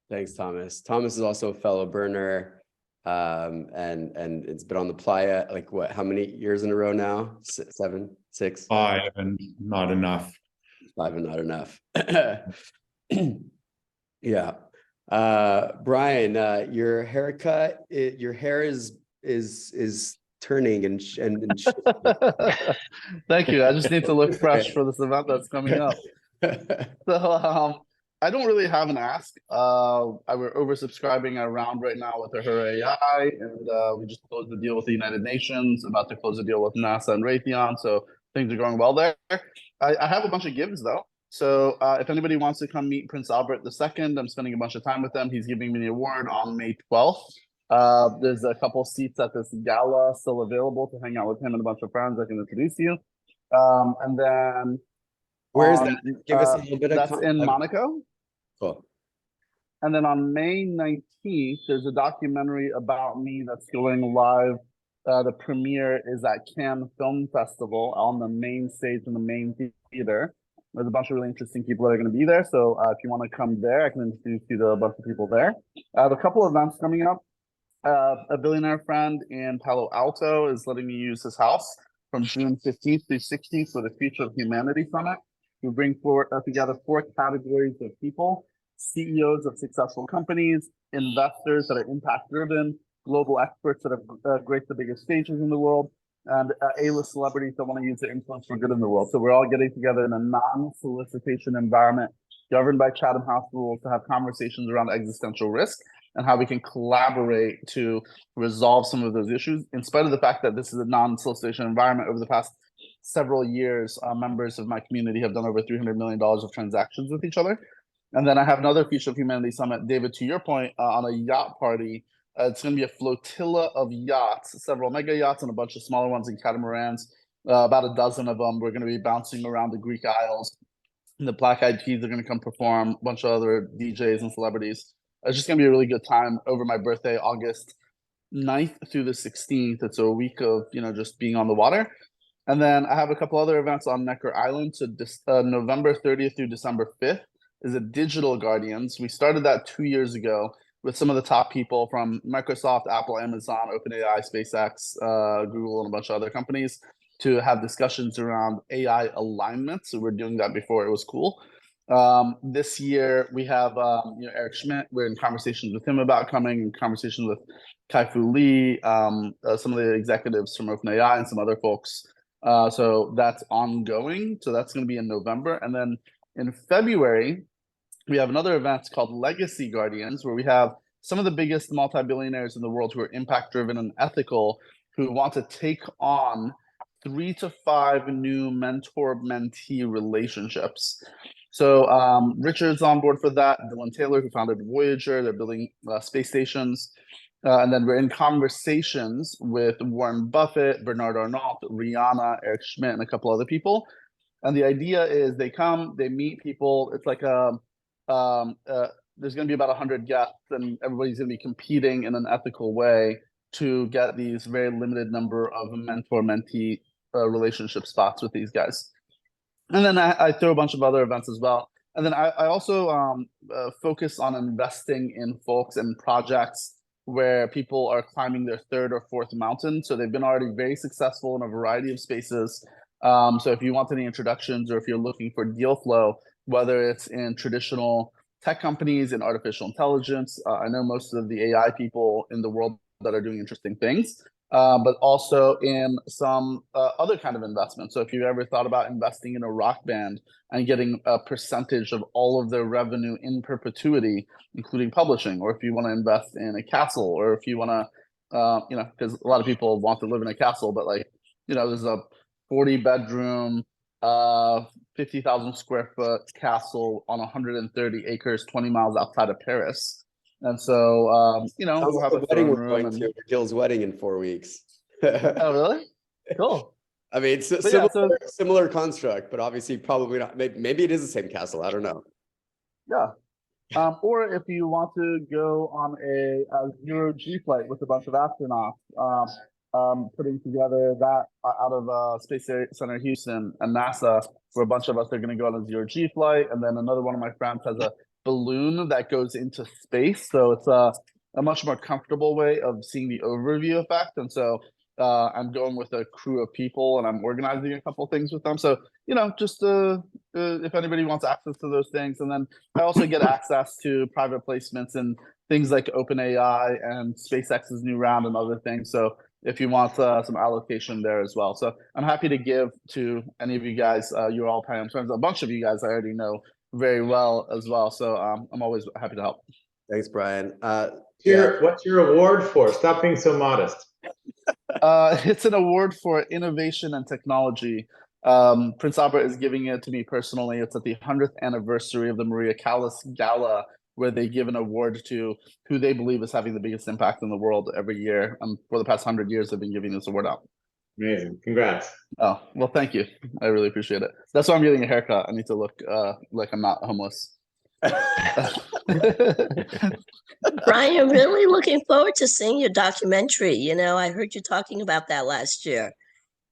Thanks, Thomas. Thomas is also a fellow burner. And it's been on the playa, like what, how many years in a row now? 7, 6? 5 and not enough. 5 and not enough. Yeah. Brian, your haircut, your hair is turning and Thank you. I just need to look fresh for this event that's coming up. So I don't really have an ask. We're oversubscribing our round right now with Ahura AI, and we just closed the deal with the United Nations, about to close the deal with NASA and Raytheon. So things are going well there. I have a bunch of gives though. So if anybody wants to come meet Prince Albert II, I'm spending a bunch of time with them. He's giving me the award on May 12th. There's a couple seats at this gala still available to hang out with him and a bunch of friends. I can introduce you. And then where is that? Give us a little bit of that's in Monaco. Cool. And then on May 19th, there's a documentary about me that's going live. The premiere is at Cannes Film Festival on the main stage in the main theater. There's a bunch of really interesting people that are going to be there. So if you want to come there, I can introduce you to a bunch of people there. I have a couple events coming up. A billionaire friend in Palo Alto is letting me use his house from June 15th through 16th for the Future of Humanity Summit. We bring together 4 categories of people: CEOs of successful companies, investors that are impact-driven, global experts that have graced the biggest stages in the world, and A-list celebrities that want to use their influence for good in the world. So we're all getting together in a non-solicitation environment governed by Chatham House rules to have conversations around existential risk and how we can collaborate to resolve some of those issues. In spite of the fact that this is a non-solicitation environment, over the past several years, members of my community have done over $300 million of transactions with each other. And then I have another Future of Humanity Summit, David, to your point, on a yacht party. It's going to be a flotilla of yachts, several mega yachts and a bunch of smaller ones and catamarans, about a dozen of them. We're going to be bouncing around the Greek Isles. And the Black Eyed Peas are going to come perform, a bunch of other DJs and celebrities. It's just going to be a really good time over my birthday, August 9th through the 16th. It's a week of, just being on the water. And then I have a couple other events on Necker Island. So November 30th through December 5th is a Digital Guardians. We started that 2 years ago with some of the top people from Microsoft, Apple, Amazon, OpenAI, SpaceX, Google, and a bunch of other companies to have discussions around AI alignment. So we're doing that before it was cool. This year we have Eric Schmidt. We're in conversations with him about coming, in conversations with Kai-Fu Lee, some of the executives from OpenAI and some other folks. So that's ongoing. So that's going to be in November. And then in February, we have another event called Legacy Guardians, where we have some of the biggest multi-billionaires in the world who are impact-driven and ethical, who want to take on 3 to 5 new mentor-mentee relationships. So Richard's on board for that. Dylan Taylor, who founded Voyager, they're building space stations. And then we're in conversations with Warren Buffett, Bernard Arnault, Rihanna, Eric Schmidt, and a couple other people. And the idea is they come, they meet people. It's like there's going to be about 100 guests, and everybody's going to be competing in an ethical way to get these very limited number of mentor-mentee relationship spots with these guys. And then I throw a bunch of other events as well. And then I also focus on investing in folks and projects where people are climbing their 3rd or 4th mountain. So they've been already very successful in a variety of spaces. So if you want any introductions, or if you're looking for deal flow, whether it's in traditional tech companies, in artificial intelligence, I know most of the AI people in the world that are doing interesting things, but also in some other kind of investment. So if you've ever thought about investing in a rock band and getting a percentage of all of their revenue in perpetuity, including publishing, or if you want to invest in a castle, or if you want to, because a lot of people want to live in a castle, but there's a 40-bedroom 50,000 square foot castle on 130 acres, 20 miles outside of Paris. And so, you know, Sounds we'll like have the a wedding throne we're room going and to, Gil's wedding in 4 weeks. oh, really? Cool. I mean, it's a But yeah, similar construct, but obviously probably not. Maybe it is the same castle. I don't know. Yeah. Or if you want to go on a Euro G flight with a bunch of astronauts, putting together that out of Space Center Houston and NASA, where a bunch of us are going to go on a Zero G flight, and then another one of my friends has a balloon that goes into space, so it's a much more comfortable way of seeing the overview effect. And so I'm going with a crew of people, and I'm organizing a couple things with them. So, you know, just if anybody wants access to those things. And then I also get access to private placements and things like OpenAI and SpaceX's new round and other things. So if you want some allocation there as well. So I'm happy to give to any of you guys. You're all Payam friends. A bunch of you guys I already know very well as well. So I'm always happy to help. Thanks, Brian. What's your award for? Stop being so modest. It's an award for innovation and technology. Prince Albert is giving it to me personally. It's at the 100th anniversary of the Maria Callas Gala, where they give an award to who they believe is having the biggest impact in the world every year. And for the past 100 years, they've been giving this award out. Amazing. Congrats. Oh, well, thank you. I really appreciate it. That's why I'm getting a haircut. I need to look like I'm not homeless. Brian, really looking forward to seeing your documentary. You know, I heard you talking about that last year.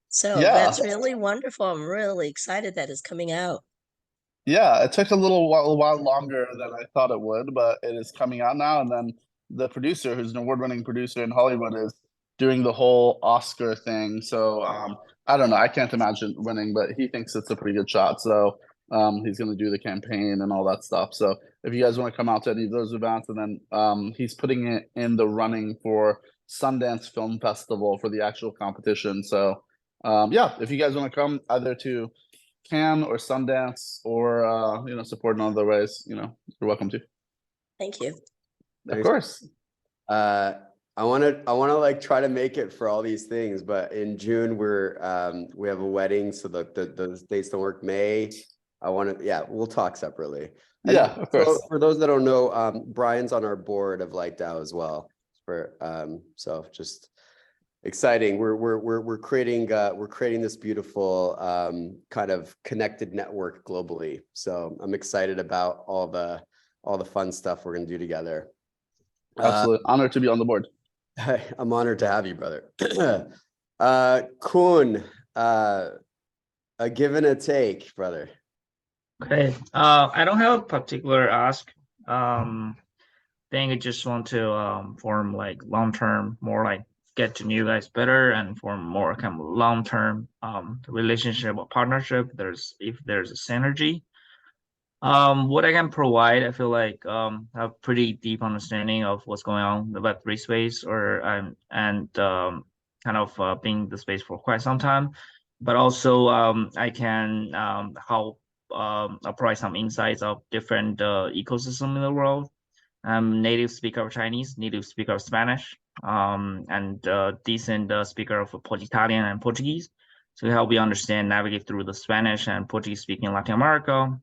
So Yeah. that's really wonderful. I'm really excited that it's coming out. Yeah, it took a while longer than I thought it would, but it is coming out now. And then the producer, who's an award-winning producer in Hollywood, is doing the whole Oscar thing. So I don't know. I can't imagine winning, but he thinks it's a pretty good shot. So he's going to do the campaign and all that stuff. So if you guys want to come out to any of those events, and then he's putting it in the running for Sundance Film Festival for the actual competition. So yeah, if you guys want to come either to Cannes or Sundance or you know, support in other ways, you know, you're welcome to. Thank you. Of course. I want to like try to make it for all these things, but in June we have a wedding, so the dates don't work. May, we'll talk separately. And yeah, of course. for those that don't know, Brian's on our board of Light DAO as well. So just exciting. We're creating this beautiful kind of connected network globally. So I'm excited about all the fun stuff we're gonna do together. Absolutely honored to be on the board. I'm honored to have you, brother. Kun, a give and a take, brother. Okay. I don't have a particular ask. Thing I just want to form like long-term, more like get to know you guys better and form more kind of long-term relationship or partnership. If there's a synergy. What I can provide, I feel like have pretty deep understanding of what's going on in the Web3 space, kind of being the space for quite some time, but also I can help provide some insights of different ecosystem in the world. I'm native speaker of Chinese, native speaker of Spanish, and decent speaker of Italian and Portuguese. So help you understand, navigate through the Spanish and Portuguese speaking Latin America,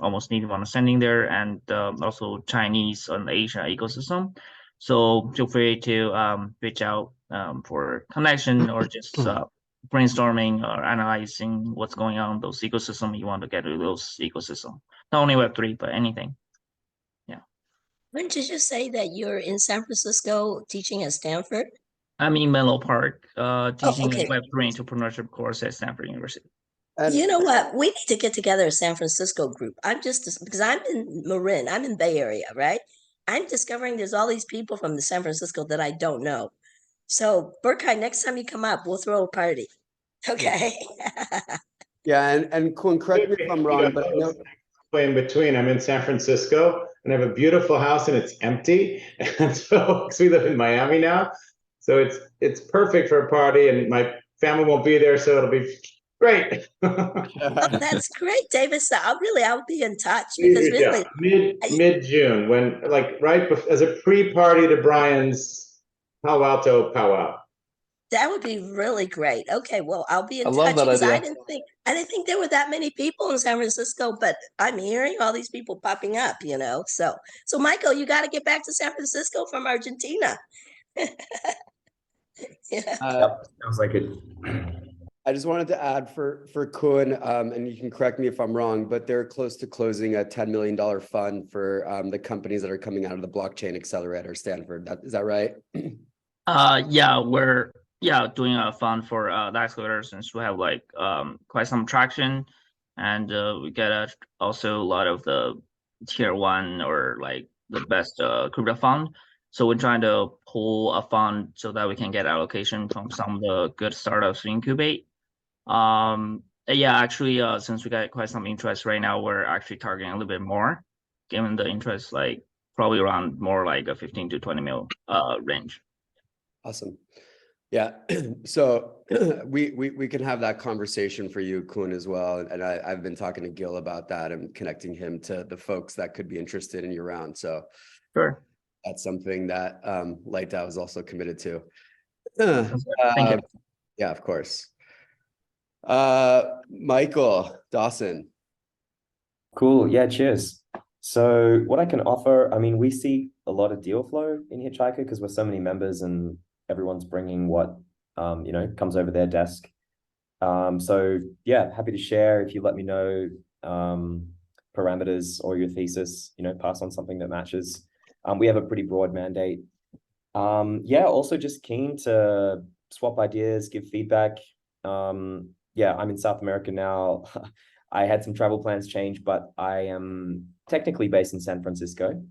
almost native understanding there, and also Chinese and Asia ecosystem. So feel free to reach out for connection or just brainstorming or analyzing what's going on in those ecosystems. You want to get to those ecosystems, not only Web3, but anything. Yeah. When did you say that you're in San Francisco teaching at Stanford? I'm in Menlo Park, teaching okay. a Web3 entrepreneurship course at Stanford University. You know what? We need to get together a San Francisco group. Because I'm in Marin, I'm in Bay Area, right? I'm discovering there's all these people from the San Francisco that I don't know. So Burkhai, next time you come up, we'll throw a party. Okay. Yeah, and Kun, correct me if I'm wrong, but no. In between, I'm in San Francisco and I have a beautiful house and it's empty. And so, because we live in Miami now. So it's perfect for a party, and my family won't be there, so it'll be great. Oh, that's great, David. So I'll be in touch because really mid-June, when as a pre-party to Brian's Palo Alto powwow. That would be really great. Okay, well, I'll be in I love touch that because I idea. didn't think there were that many people in San Francisco, but I'm hearing all these people popping up, So Michael, you got to get back to San Francisco from Argentina. Yeah. Yep, sounds like it. I just wanted to add for Kuhn, and you can correct me if I'm wrong, but they're close to closing a $10 million fund for the companies that are coming out of the blockchain accelerator, Stanford. Is that right? Yeah, we're doing a fund for the accelerator since we have like quite some traction, and we get also a lot of the tier one or like the best crypto fund. So we're trying to pull a fund so that we can get allocation from some of the good startups we incubate. Yeah, actually, since we got quite some interest right now, we're actually targeting a little bit more, given the interest, like probably around more like a 15 to 20 mil range. Awesome. Yeah. So we can have that conversation for you, Kuhn, as well. And I've been talking to Gil about that and connecting him to the folks that could be interested in your round. So sure, that's something that LightDAO is also committed to. Thank you. Yeah, of course. Michael Dawson. Cool. Yeah, cheers. So what I can offer, I mean, we see a lot of deal flow in Hitchhiker because we're so many members and everyone's bringing what, comes over their desk. So yeah, happy to share if you let me know parameters or your thesis, pass on something that matches. We have a pretty broad mandate. Yeah, also just keen to swap ideas, give feedback. Yeah, I'm in South America now. I had some travel plans change, but I am technically based in San Francisco.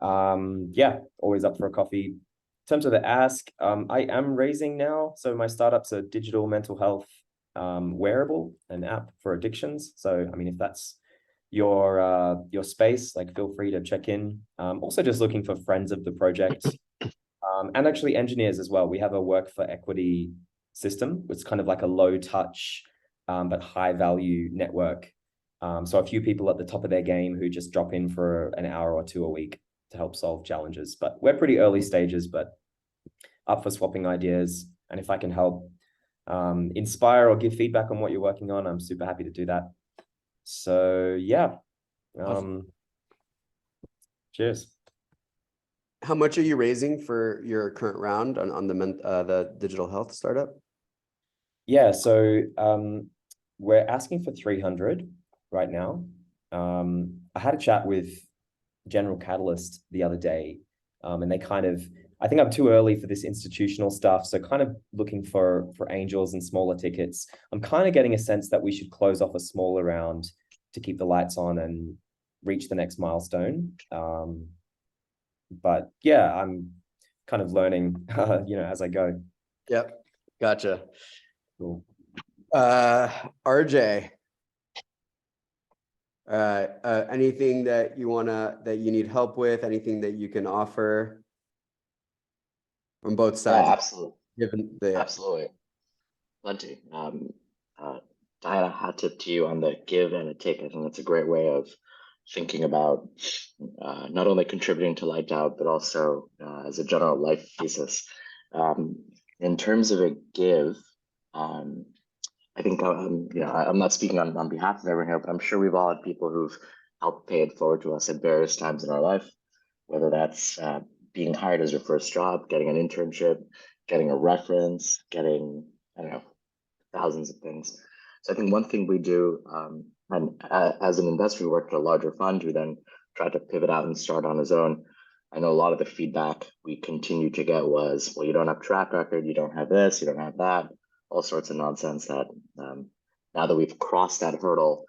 Yeah, always up for a coffee. In terms of the ask, I am raising now. So my startup's a digital mental health wearable, an app for addictions. So, I mean, if that's your space, like feel free to check in. Also just looking for friends of the project and actually engineers as well. We have a work for equity system. It's kind of like a low touch, but high value network. So a few people at the top of their game who just drop in for an hour or two a week to help solve challenges. But we're pretty early stages, but up for swapping ideas. And if I can help inspire or give feedback on what you're working on, I'm super happy to do that. So yeah, cheers. How much are you raising for your current round on the digital health startup? Yeah, so we're asking for 300 right now. I had a chat with General Catalyst the other day, and they I think I'm too early for this institutional stuff, so kind of looking for angels and smaller tickets. I'm kind of getting a sense that we should close off a smaller round to keep the lights on and reach the next milestone. But yeah, I'm kind of learning, as I go. Yep, gotcha. Cool. RJ. Anything that you need help with? Anything that you can offer from both sides? Yeah, absolutely. Given Absolutely. Plenty. Diana, hat tip to you on the give and a take. I think that's a great way of thinking about not only contributing to LightDAO, but also as a general life thesis. In terms of a give, I think I'm not speaking on behalf of everyone here, but I'm sure we've all had people who've helped pay it forward to us at various times in our life, whether that's being hired as your first job, getting an internship, getting a reference, getting, I don't know, thousands of things. So I think one thing we do, and as an investor who worked at a larger fund who then tried to pivot out and start on his own, I know a lot of the feedback we continue to get was, well, you don't have track record, you don't have this, you don't have that, all sorts of nonsense that now that we've crossed that hurdle,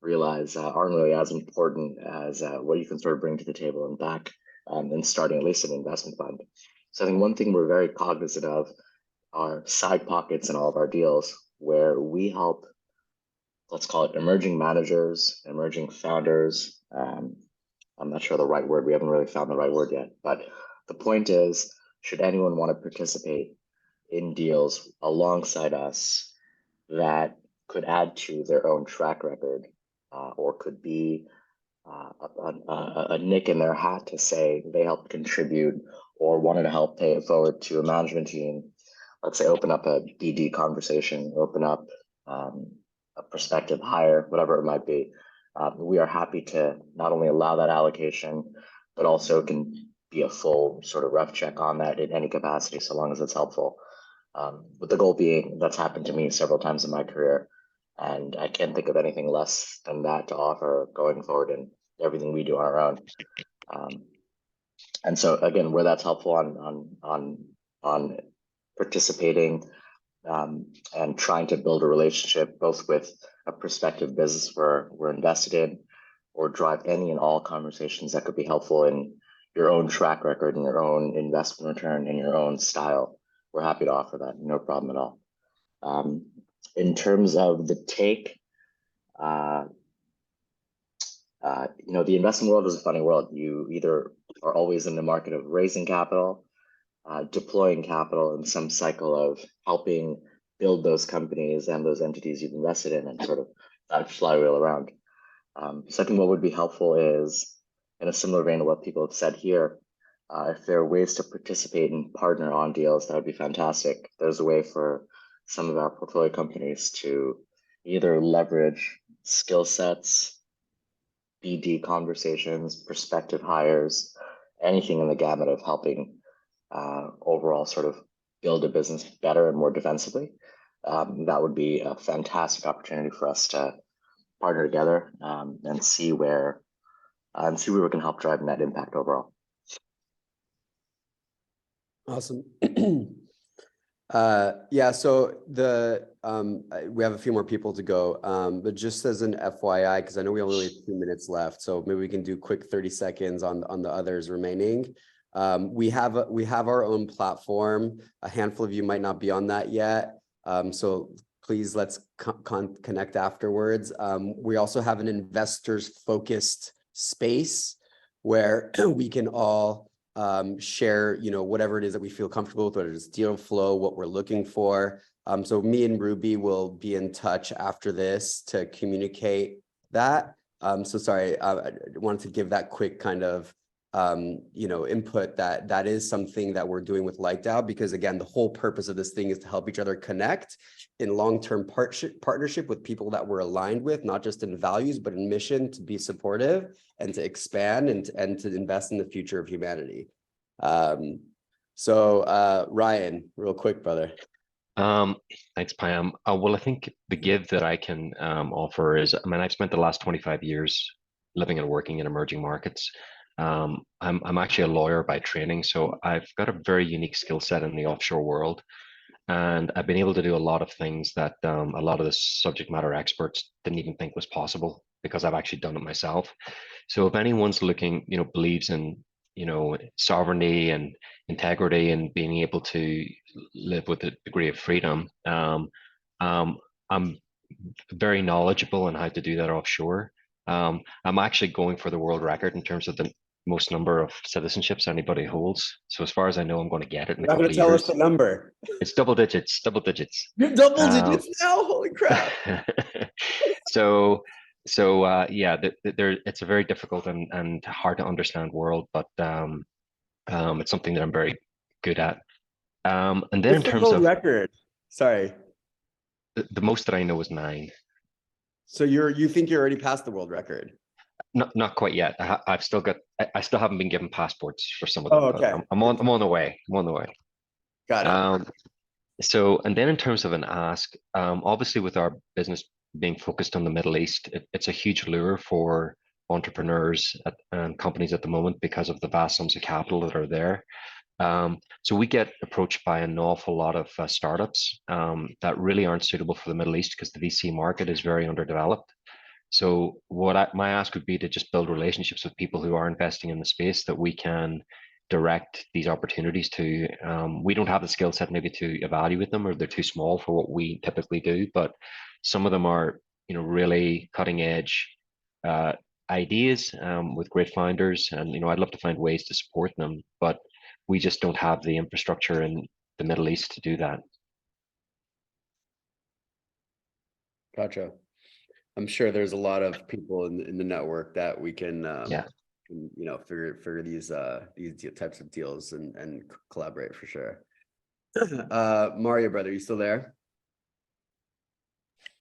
realize aren't really as important as what you can sort of bring to the table and back in starting at least an investment fund. So I think one thing we're very cognizant of are side pockets in all of our deals where we help, let's call it emerging managers, emerging founders. I'm not sure the right word. We haven't really found the right word yet. But the point is, should anyone want to participate in deals alongside us that could add to their own track record or could be a nick in their hat to say they helped contribute or wanted to help pay it forward to a management team, let's say, open up a BD conversation, open up a prospective hire, whatever it might be, we are happy to not only allow that allocation, but also can be a full sort of ref check on that in any capacity, so long as it's helpful. With the goal being, that's happened to me several times in my career, and I can't think of anything less than that to offer going forward in everything we do on our own. And so again, where that's helpful on participating and trying to build a relationship both with a prospective business we're invested in, or drive any and all conversations that could be helpful in your own track record and your own investment return and your own style, we're happy to offer that, no problem at all. In terms of the take, the investment world is a funny world. You either are always in the market of raising capital, deploying capital in some cycle of helping build those companies and those entities you've invested in, and sort of that flywheel around. So I think what would be helpful is, in a similar vein to what people have said here, if there are ways to participate and partner on deals, that would be fantastic. There's a way for some of our portfolio companies to either leverage skill sets, BD conversations, prospective hires, anything in the gamut of helping overall sort of build a business better and more defensively. That would be a fantastic opportunity for us to partner together and see where we can help drive net impact overall. Awesome. Yeah, so we have a few more people to go, but just as an FYI, because I know we only have 2 minutes left, so maybe we can do quick 30 seconds on the others remaining. We have our own platform. A handful of you might not be on that yet, so please let's connect afterwards. We also have an investors focused space where we can all share, whatever it is that we feel comfortable with, whether it's deal flow, what we're looking for. So me and Ruby will be in touch after this to communicate that. So sorry, I wanted to give that quick kind of input that is something that we're doing with LightDAO, because again, the whole purpose of this thing is to help each other connect in long-term partnership with people that we're aligned with, not just in values, but in mission, to be supportive and to expand and to invest in the future of humanity. So Ryan, real quick, brother. Thanks, Payam. Well, I think the give that I can offer is, I've spent the last 25 years living and working in emerging markets. I'm actually a lawyer by training, so I've got a very unique skill set in the offshore world, and I've been able to do a lot of things that a lot of the subject matter experts didn't even think was possible, because I've actually done it myself. So if anyone's looking, believes in sovereignty and integrity and being able to live with a degree of freedom, I'm very knowledgeable on how to do that offshore. I'm actually going for the world record in terms of the most number of citizenships anybody holds. So as far as I know, I'm going to get it in a couple of years. You're not going to tell us the number. It's double digits. You're double digits now? Holy crap. So yeah, it's a very difficult and hard to understand world, but it's something that I'm very good at. And then in terms of record, sorry, the most that I know is 9. So you think you're already past the world record? Not quite yet. I still haven't been given passports for some of them. Oh, okay. I'm on the way. Got it. So, and then in terms of an ask, obviously with our business being focused on the Middle East, it's a huge lure for entrepreneurs and companies at the moment because of the vast sums of capital that are there. So we get approached by an awful lot of startups that really aren't suitable for the Middle East because the VC market is very underdeveloped. So my ask would be to just build relationships with people who are investing in the space that we can direct these opportunities to. We don't have the skill set maybe to evaluate them, or they're too small for what we typically do, but some of them are really cutting edge ideas with great founders, and I'd love to find ways to support them, but we just don't have the infrastructure in the Middle East to do that. Gotcha. I'm sure there's a lot of people in the network that we can figure these types of deals and collaborate for sure. Mario, brother, you still there?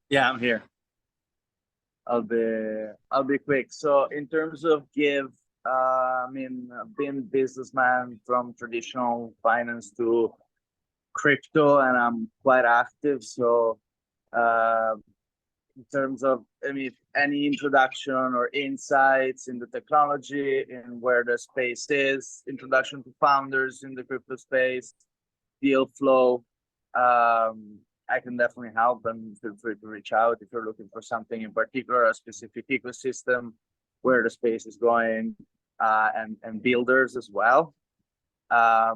Yeah, I'm here. I'll be quick. So in terms of give, I mean, I've been businessman from traditional finance to crypto, and I'm quite active. So in terms of, I mean, any introduction or insights in the technology, in where the space is, introduction to founders in the crypto space, deal flow, I can definitely help, and feel free to reach out if you're looking for something in particular, a specific ecosystem, where the space is going, and builders as well. I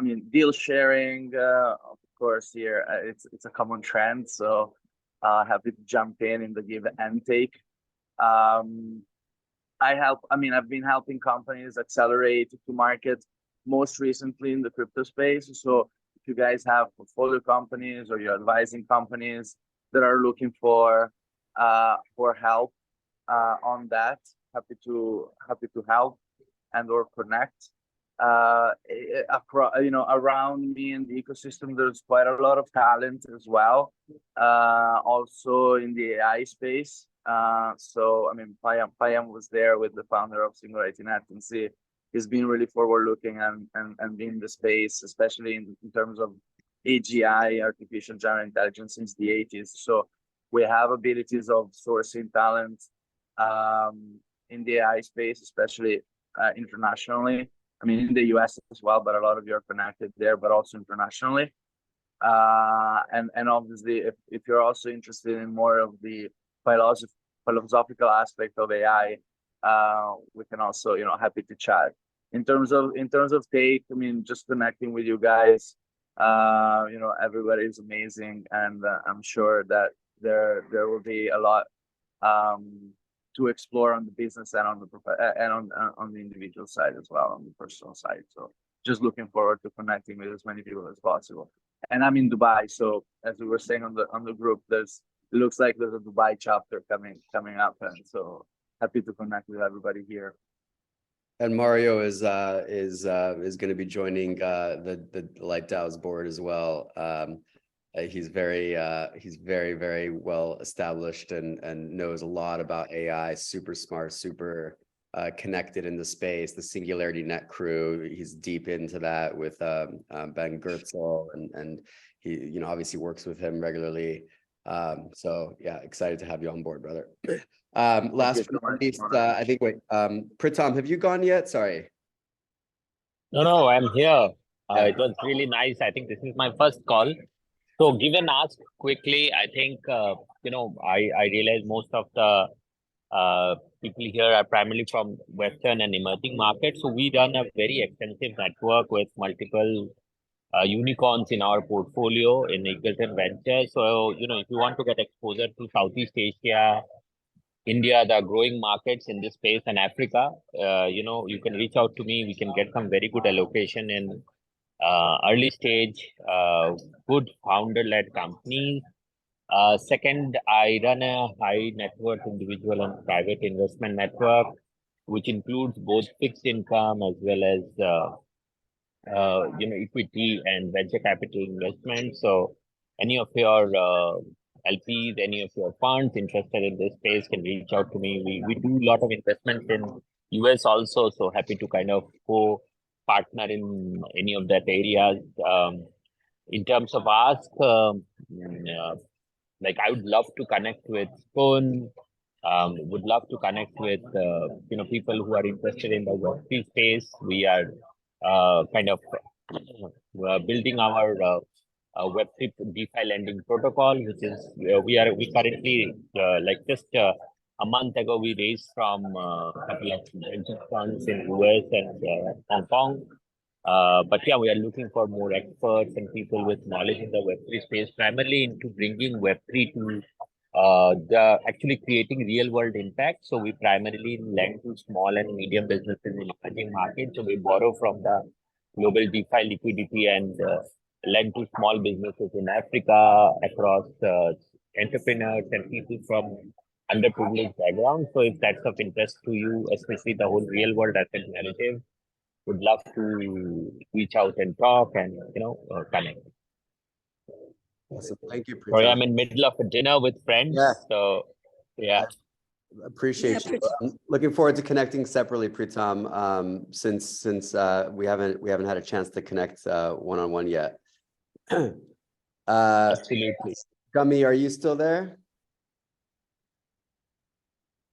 mean, deal sharing, of course, here it's a common trend. So happy to jump in the give and take. I mean, I've been helping companies accelerate to market, most recently in the crypto space. So if you guys have portfolio companies or you're advising companies that are looking for help on that, happy to help and or connect. You know, around me in the ecosystem, there's quite a lot of talent as well. Also in the AI space. So I mean, Payam was there with the founder of Singularity.net, and see, he's been really forward-looking and been in the space, especially in terms of AGI, artificial general intelligence, since the 80s. So we have abilities of sourcing talent in the AI space, especially internationally. I mean, in the US as well, but a lot of you are connected there, but also internationally. And obviously, if you're also interested in more of the philosophical aspect of AI, we can also, you know, happy to chat. In terms of take, I mean, just connecting with you guys, you know, everybody is amazing, and I'm sure that there will be a lot to explore on the business and on the individual side as well, on the personal side. So just looking forward to connecting with as many people as possible. And I'm in Dubai, so as we were saying on the group, it looks like there's a Dubai chapter coming up, and so happy to connect with everybody here. And Mario is going to be joining the Light DAO's board as well. He's very well established and knows a lot about AI. Super smart, super connected in the space. The Singularity.net crew, he's deep into that with Ben Goertzel, and he, you know, obviously works with him regularly. So yeah, excited to have you on board, brother. Last but not least, I think, wait, Pritam, have you gone yet? Sorry. No, I'm here. It was really nice. I think this is my first call. So give and ask quickly. I think, you know, I realize most of the people here are primarily from Western and emerging markets. So we run a very extensive network with multiple unicorns in our portfolio in Eagleton Ventures. So, you know, if you want to get exposure to Southeast Asia, India, the growing markets in this space, and Africa, you know, you can reach out to me. We can get some very good allocation in early stage, good founder-led companies. Second, I run a high net worth individual and private investment network, which includes both fixed income as well as you know, equity and venture capital investment. So any of your LPs, any of your funds interested in this space can reach out to me. We do a lot of investments in US also, so happy to kind of partner in any of that areas. In terms of ask, like I would love to connect with Spoon, would love to connect with you know, people who are interested in the Web3 space. We are kind of building our Web3 DeFi lending protocol, which is we currently like just a month ago we raised from a couple of venture funds in US and Hong Kong. But yeah, we are looking for more experts and people with knowledge in the Web3 space, primarily into bringing Web3 to the actually creating real world impact. So we primarily lend to small and medium businesses in emerging markets. So we borrow from the global DeFi liquidity and lend to small businesses in Africa across entrepreneurs and people from underprivileged backgrounds. So if that's of interest to you, especially the whole real world asset narrative, would love to reach out and talk and connect. Awesome. Thank you, Sorry, Pritam. I'm in middle of a dinner with friends, Yeah. so yeah. Appreciate you. I'm looking forward to connecting separately, Pritam. Since we haven't had a chance to connect one-on-one yet. Absolutely. Gummy, are you still there?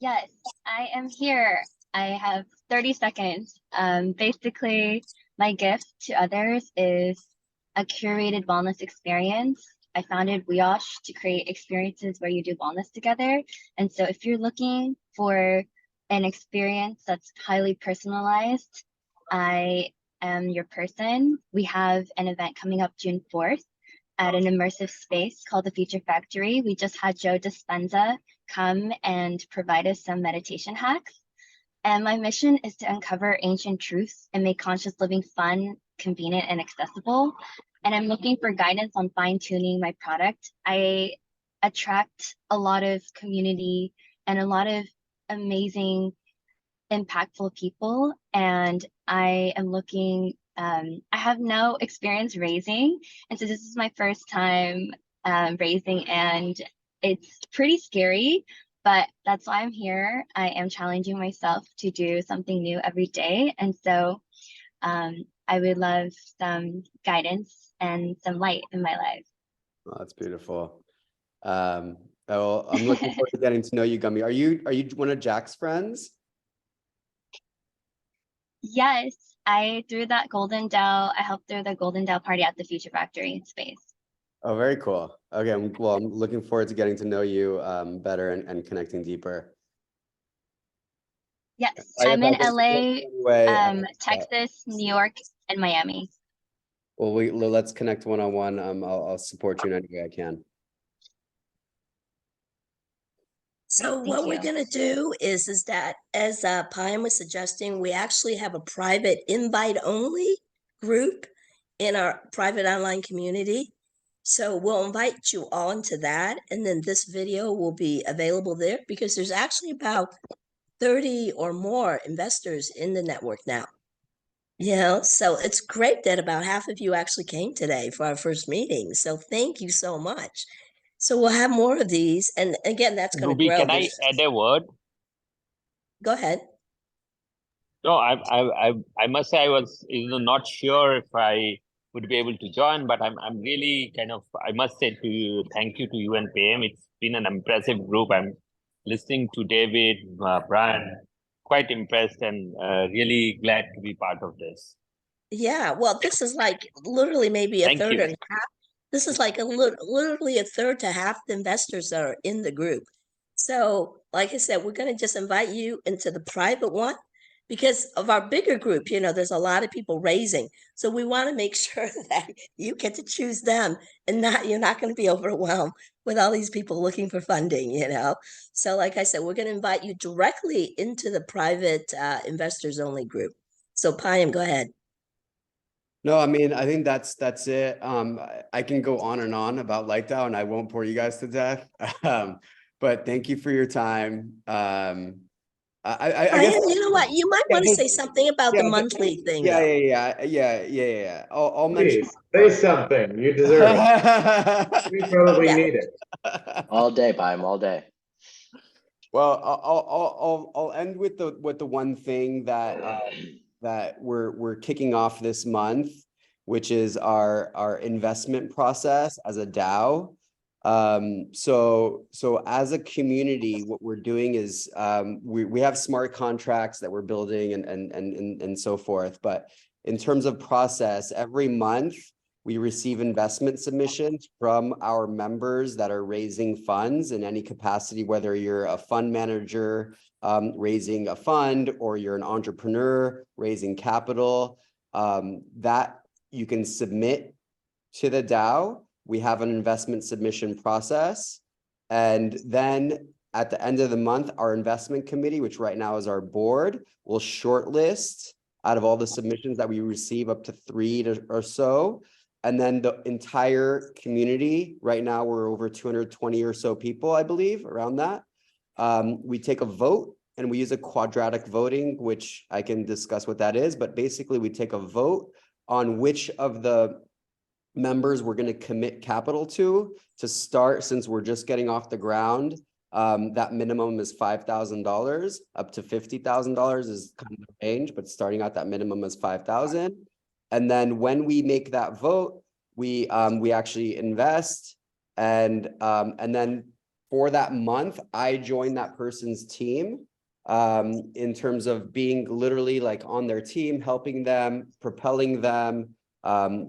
Yes, I am here. I have 30 seconds. Basically, my gift to others is a curated wellness experience. I founded Weosh to create experiences where you do wellness together. And so if you're looking for an experience that's highly personalized, I am your person. We have an event coming up June 4th at an immersive space called the Future Factory. We just had Joe Dispenza come and provide us some meditation hacks. And my mission is to uncover ancient truths and make conscious living fun, convenient, and accessible. And I'm looking for guidance on fine-tuning my product. I attract a lot of community and a lot of amazing, impactful people. And I am looking, I have no experience raising. And so this is my first time raising, and it's pretty scary, but that's why I'm here. I am challenging myself to do something new every day. And so I would love some guidance and some light in my life. Oh, that's beautiful. I'm looking forward to getting to know you, Gummy. Are you one of Jack's friends? Yes, I threw that Golden Dell. I helped throw the Golden Dell party at the Future Factory in space. Oh, very cool. Okay, I'm looking forward to getting to know you better and connecting deeper. Yes, I I'm in guess LA, anyway, Texas, New York, and Miami. Well, let's connect one-on-one. I'll support you in any way I can. So Thank what we're you. gonna do is that, as Payam was suggesting, we actually have a private invite-only group in our private online community. So we'll invite you all into that, and then this video will be available there because there's actually about 30 or more investors in the network now. So it's great that about half of you actually came today for our first meeting. So thank you so much. So we'll have more of these, and again, that's going to Ruby, grow. can I add a word? Go ahead. No, I must say I was not sure if I would be able to join, but I'm really I must say to you, thank you to you and PM. It's been an impressive group. I'm listening to David, Brian, quite impressed and really glad to be part of this. Yeah, well, this is like literally maybe a Thank third you. or half. This is like literally a third to half the investors that are in the group. So, like I said, we're going to just invite you into the private one because of our bigger group. There's a lot of people raising. So we want to make sure that you get to choose them and you're not going to be overwhelmed with all these people looking for funding, So like I said, we're going to invite you directly into the private investors only group. So Payam, go ahead. No, I mean, I think that's it. I can go on and on about LikeDAO, and I won't bore you guys to death. But thank you for your time. I guess Payam, you know what? You might want to say something about the monthly thing. Yeah. I'll mention. Please, say something. You deserve it. We probably need it. All day, Payam, all day. Well, I'll end with the one thing that we're kicking off this month, which is our investment process as a DAO. So as a community, what we're doing is we have smart contracts that we're building and so forth. But in terms of process, every month we receive investment submissions from our members that are raising funds in any capacity, whether you're a fund manager raising a fund or you're an entrepreneur raising capital, that you can submit to the DAO. We have an investment submission process. And then at the end of the month, our investment committee, which right now is our board, will shortlist out of all the submissions that we receive up to 3 or so. And then the entire community, right now we're over 220 or so people, I believe, around that. We take a vote and we use a quadratic voting, which I can discuss what that is, but basically we take a vote on which of the members we're going to commit capital to start, since we're just getting off the ground. That minimum is $5,000, up to $50,000 is kind of the range, but starting out that minimum is 5,000. And then when we make that vote, we actually invest, and then for that month, I join that person's team in terms of being literally like on their team, helping them, propelling them,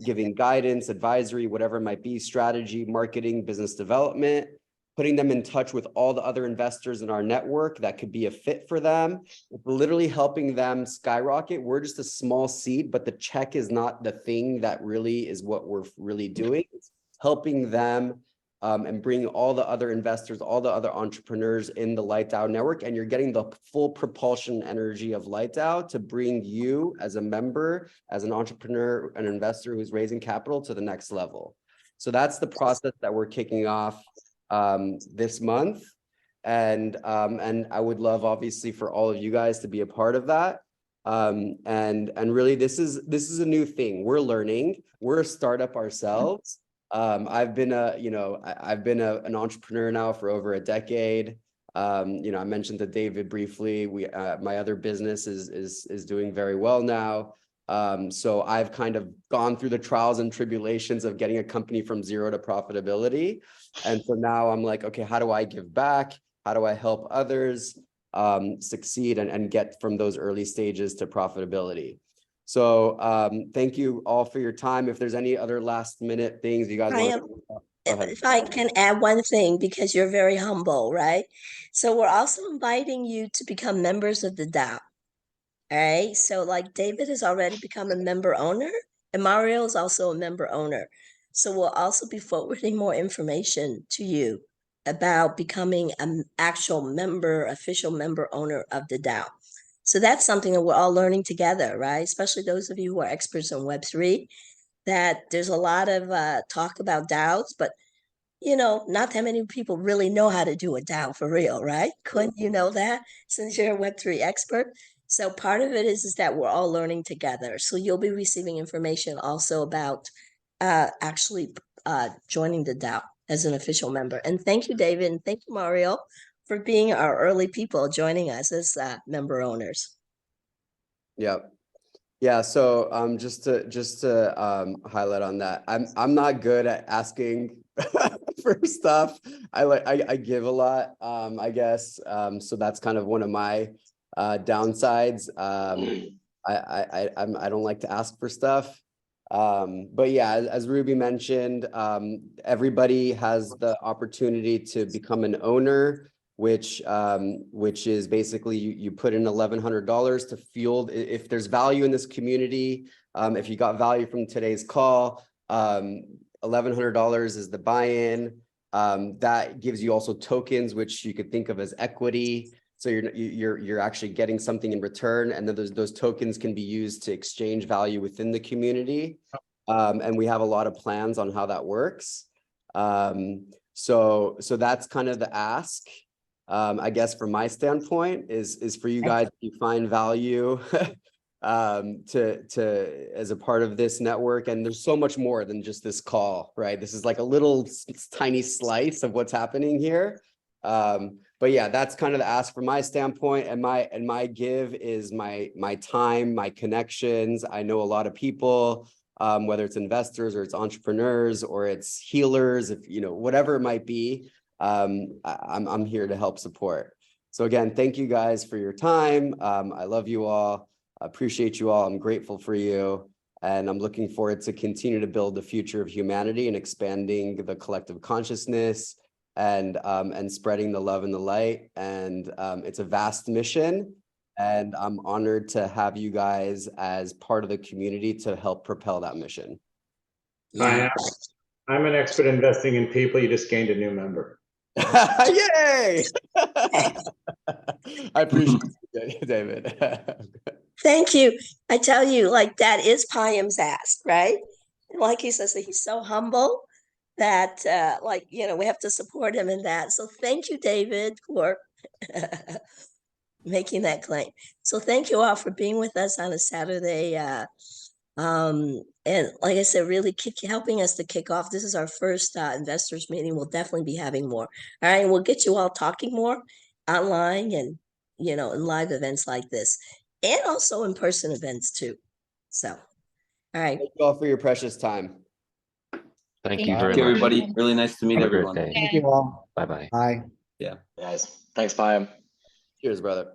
giving guidance, advisory, whatever it might be, strategy, marketing, business development, putting them in touch with all the other investors in our network that could be a fit for them, literally helping them skyrocket. We're just a small seed, but the check is not the thing that really is what we're really doing. It's helping them and bring all the other investors, all the other entrepreneurs in the LightDAO network, and you're getting the full propulsion energy of LightDAO to bring you as a member, as an entrepreneur, an investor who's raising capital to the next level. So that's the process that we're kicking off this month. And I would love, obviously, for all of you guys to be a part of that. And really, this is a new thing. We're learning. We're a startup ourselves. I've been an entrepreneur now for over a decade. I mentioned to David briefly, my other business is doing very well now. So I've kind of gone through the trials and tribulations of getting a company from zero to profitability. And so now I'm like, okay, how do I give back? How do I help others succeed and get from those early stages to profitability? So thank you all for your time. If there's any other last minute things you guys want to... If I can add one thing, because you're very humble, right? So we're also inviting you to become members of the DAO. All right. So like David has already become a member owner, and Mario is also a member owner. So we'll also be forwarding more information to you about becoming an actual member, official member owner of the DAO. So that's something that we're all learning together, right? Especially those of you who are experts on Web3, that there's a lot of talk about DAOs, but not that many people really know how to do a DAO for real, right? Couldn't you know that, since you're a Web3 expert? So part of it is that we're all learning together. So you'll be receiving information also about actually joining the DAO as an official member. And thank you, David, and thank you, Mario, for being our early people joining us as member owners. Yep. Yeah. So just to highlight on that, I'm not good at asking for stuff. I give a lot, I guess. So that's kind of one of my downsides. I don't like to ask for stuff. But yeah, as Ruby mentioned, everybody has the opportunity to become an owner, which is basically you put in $1,100 to fuel. If there's value in this community, if you got value from today's call, $1,100 is the buy-in. That gives you also tokens, which you could think of as equity. So you're actually getting something in return, and then those tokens can be used to exchange value within the community. And we have a lot of plans on how that works. So that's kind of the ask. I guess from my standpoint is for you guys to find value to as a part of this network. And there's so much more than just this call, right? This is like a little tiny slice of what's happening here. But yeah, that's kind of the ask from my standpoint, and my give is my time, my connections. I know a lot of people, whether it's investors or it's entrepreneurs or it's healers, if whatever it might be. I'm here to help support. So again, thank you guys for your time. I love you all. I appreciate you all. I'm grateful for you. And I'm looking forward to continue to build the future of humanity and expanding the collective consciousness and spreading the love and the light. And it's a vast mission. And I'm honored to have you guys as part of the community to help propel that mission. I'm an expert investing in people. You just gained a new member. Yay! I appreciate it, David. Thank you. I tell you, like, that is Payam's ask, right? And like he says, he's so humble that, we have to support him in that. So thank you, David, for making that claim. So thank you all for being with us on a Saturday. And like I said, really helping us to kick off. This is our first investors meeting. We'll definitely be having more. All right, and we'll get you all talking more online and, you know, in live events like this, and also in person events too. So, all right. Thank you all for your precious time. Thank you Thank very Thank you, much. everybody. Really nice to meet Have a great everyone. day. Thank you all. Bye bye. Bye. Yeah. Guys, thanks, Payam. Cheers, brother.